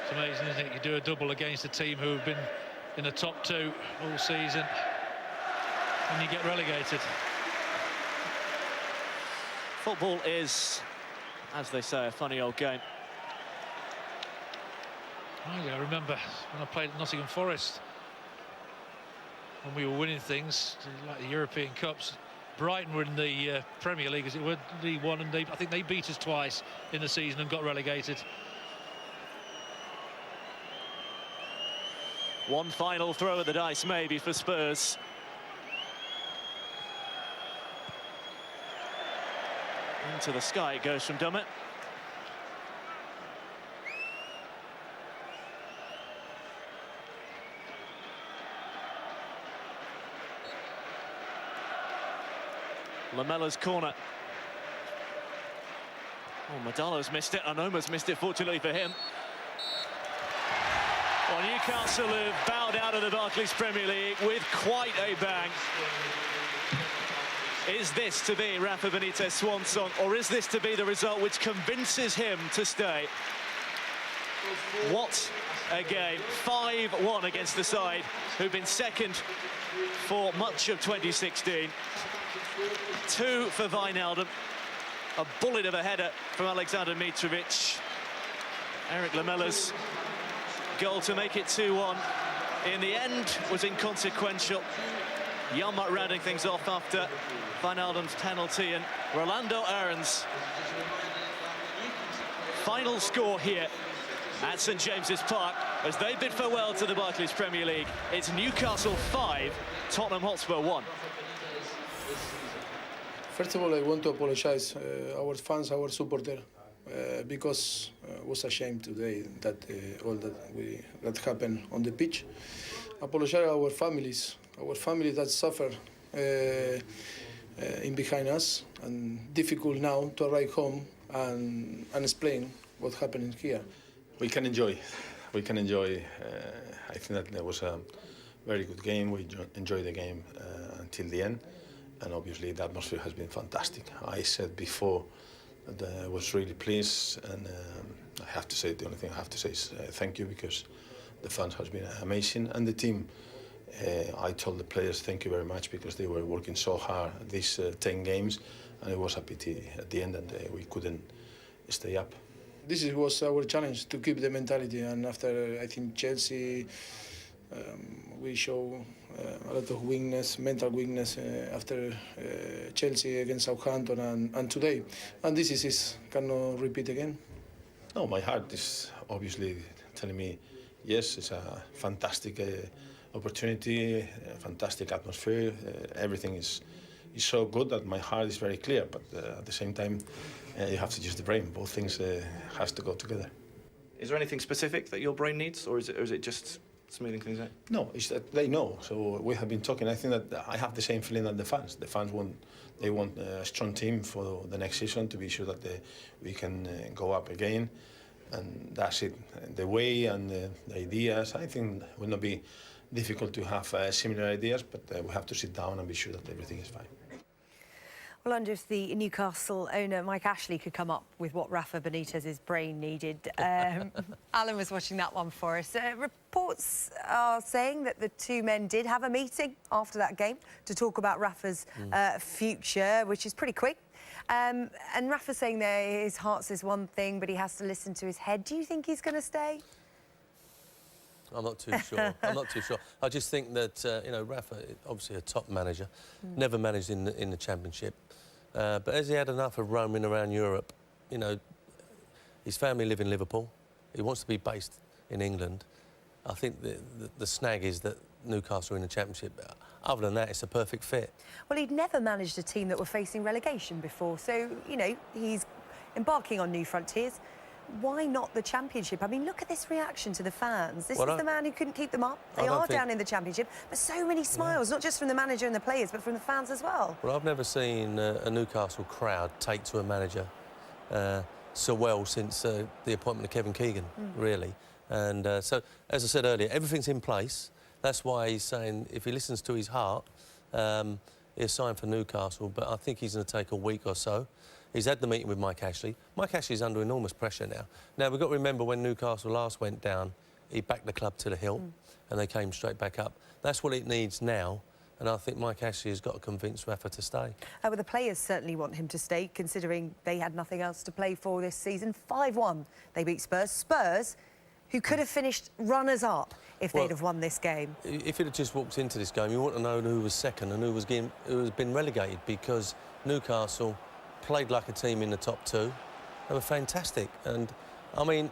It's amazing, isn't it? You do a double against a team who have been in the top two all season, and you get relegated. Football is, as they say, a funny old game. I remember when I played at Nottingham Forest, when we were winning things like the European Cups. Brighton were in the Premier League, as it were, League One, and I think they beat us twice in the season and got relegated. One final throw at the dice, maybe, for Spurs. Into the sky it goes from Dummett. Lamella's corner. Oh, Madalo's missed it, and Omar's missed it, fortunately for him. Well, Newcastle have bowed out of the Barclays Premier League with quite a bang. Is this to be Rafa Benitez's swan song, or is this to be the result which convinces him to stay? What a game. 5-1 against the side who've been second for much of 2016. 2 for Wijnaldum. A bullet of a header from Alexander Mitrovic. Eric Lamella's goal to make it 2-1 in the end was inconsequential. Janmaat rounding things off after Wijnaldum's penalty, and Rolando Aarons. Final score here at St James's Park as they bid farewell to the Barclays Premier League. It's Newcastle 5, Tottenham Hotspur 1. First of all, I want to apologize our fans, our supporters, because it was a shame today that all that happened on the pitch. Apologize our families that suffer in behind us, and difficult now to arrive home and explain what happened here. We can enjoy. I think that there was a very good game. We enjoyed the game until the end, and obviously the atmosphere has been fantastic. I said before that I was really pleased, and I have to say, the only thing I have to say is thank you, because the fans has been amazing, and the team. I told the players thank you very much, because they were working so hard these 10 games, and it was a pity at the end that we couldn't stay up. This was our challenge, to keep the mentality, and after I think Chelsea, we show a lot of weakness, mental weakness after Chelsea against Southampton and today, and this is cannot repeat again. No, my heart is obviously telling me yes, it's a fantastic opportunity, a fantastic atmosphere. Everything is so good that my heart is very clear, but at the same time you have to use the brain. Both things has to go together. Is there anything specific that your brain needs, or is it just smoothing things out? No, it's that they know. So we have been talking. I think that I have the same feeling that the fans. The fans want a strong team for the next season, to be sure that we can go up again, and that's it. The way and the ideas, I think, will not be difficult to have similar ideas, but we have to sit down and be sure that everything is fine. Well, I wonder if the Newcastle owner, Mike Ashley, could come up with what Rafa Benitez's brain needed. Alan was watching that one for us. Reports are saying that the two men did have a meeting after that game to talk about Rafa's future, which is pretty quick. And Rafa's saying that his heart says one thing, but he has to listen to his head. Do you think he's going to stay? I'm not too sure. I'm not too sure. I just think that, you know, Rafa, obviously a top manager, never managed in the Championship. But has he had enough of roaming around Europe? You know, his family live in Liverpool. He wants to be based in England. I think the snag is that Newcastle are in the Championship. Other than that, it's a perfect fit. Well, he'd never managed a team that were facing relegation before. So, you know, he's embarking on new frontiers. Why not the Championship? I mean, look at this reaction to the fans. This is the man who couldn't keep them up. They are down in the Championship. But so many smiles, not just from the manager and the players, but from the fans as well. Well, I've never seen a Newcastle crowd take to a manager so well since the appointment of Kevin Keegan, really. And so, as I said earlier, everything's in place. That's why he's saying if he listens to his heart, he'll sign for Newcastle. But I think he's going to take a week or so. He's had the meeting with Mike Ashley. Mike Ashley's under enormous pressure now. Now, we've got to remember when Newcastle last went down, he backed the club to the hill and they came straight back up. That's what it needs now, and I think Mike Ashley has got to convince Rafa to stay. Well, the players certainly want him to stay, considering they had nothing else to play for this season. 5-1, they beat Spurs. Spurs, who could have finished runners-up if they'd have won this game. If he'd have just walked into this game, you want to know who was second and who has been relegated, because Newcastle played like a team in the top two. They were fantastic. And, I mean,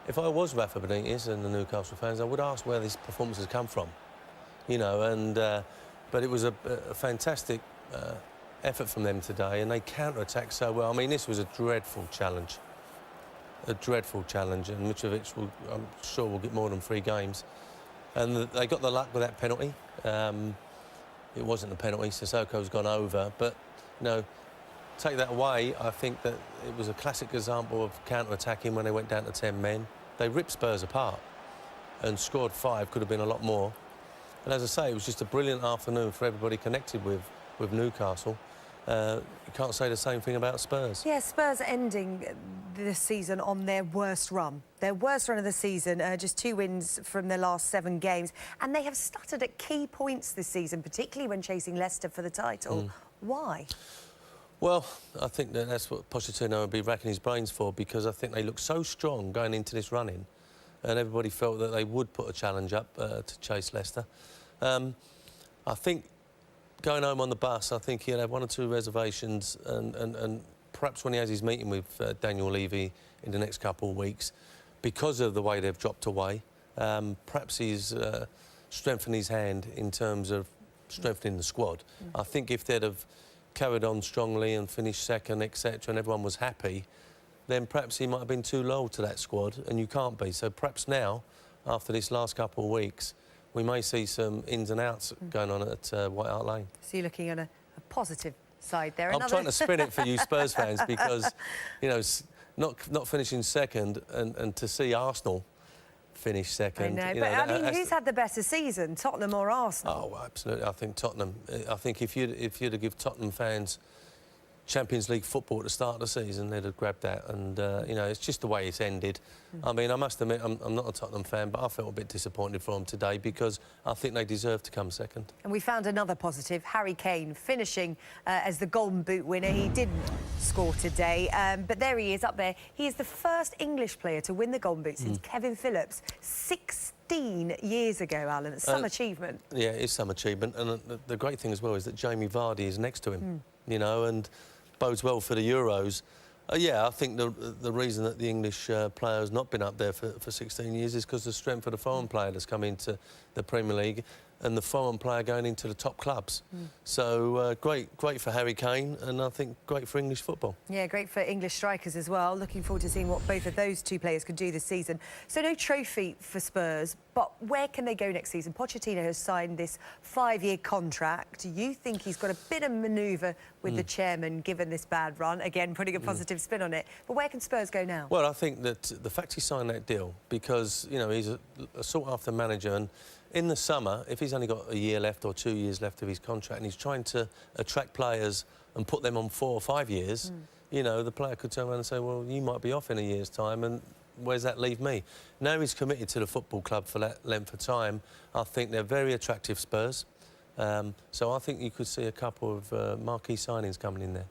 if I was Rafa Benitez and the Newcastle fans, I would ask where this performance has come from. You know, and... but it was a fantastic effort from them today, and they counter-attacked so well. I mean, this was a dreadful challenge. A dreadful challenge, and Mitrovic, I'm sure, will get more than 3 games. And they got the luck with that penalty. It wasn't a penalty, Sissoko's gone over, but, you know, take that away, I think that it was a classic example of counter-attacking when they went down to 10 men. They ripped Spurs apart and scored 5, could have been a lot more. And as I say, it was just a brilliant afternoon for everybody connected with Newcastle. You can't say the same thing about Spurs. Yeah, Spurs ending this season on their worst run. Their worst run of the season, just 2 wins from their last 7 games. And they have stuttered at key points this season, particularly when chasing Leicester for the title. Why? Well, I think that's what Pochettino would be racking his brains for, because I think they look so strong going into this run-in, and everybody felt that they would put a challenge up to chase Leicester. I think going home on the bus, I think he'll have 1 or 2 reservations, and perhaps when he has his meeting with Daniel Levy in the next couple of weeks, because of the way they've dropped away, perhaps he's strengthened his hand in terms of strengthening the squad. I think if they'd have carried on strongly and finished second, etc., and everyone was happy, then perhaps he might have been too loyal to that squad, and you can't be. So perhaps now, after this last couple of weeks, we may see some ins and outs going on at White Hart Lane. So you're looking at a positive side there. I'm trying to spin it for you Spurs fans, because, you know, not finishing second and to see Arsenal finish second. I know, but I mean, who's had the better season, Tottenham or Arsenal? Oh, absolutely. I think Tottenham. I think if you'd have given Tottenham fans Champions League football at the start of the season, they'd have grabbed that. And, you know, it's just the way it's ended. I mean, I must admit, I'm not a Tottenham fan, but I felt a bit disappointed for them today, because I think they deserve to come second. And we found another positive, Harry Kane, finishing as the Golden Boot winner. He didn't score today, but there he is up there. He is the first English player to win the Golden Boot since Kevin Phillips, 16 years ago, Alan. It's some achievement. Yeah, it's some achievement. And the great thing as well is that Jamie Vardy is next to him, you know, and bodes well for the Euros. Yeah, I think the reason that the English player has not been up there for 16 years is because the strength of the foreign player that's come into the Premier League, and the foreign player going into the top clubs. So great for Harry Kane, and I think great for English football. Yeah, great for English strikers as well. Looking forward to seeing what both of those 2 players could do this season. So no trophy for Spurs, but where can they go next season? Pochettino has signed this 5-year contract. You think he's got a bit of manoeuvre with the chairman, given this bad run? Again, putting a positive spin on it. But where can Spurs go now? Well, I think that the fact he signed that deal, because, you know, he's a sought-after manager, and in the summer, if he's only got a year left or 2 years left of his contract, and he's trying to attract players and put them on 4 or 5 years, you know, the player could turn around and say, well, you might be off in a year's time, and where's that leave me? Now he's committed to the football club for that length of time. I think they're very attractive, Spurs. So I think you could see a couple of marquee signings coming in there.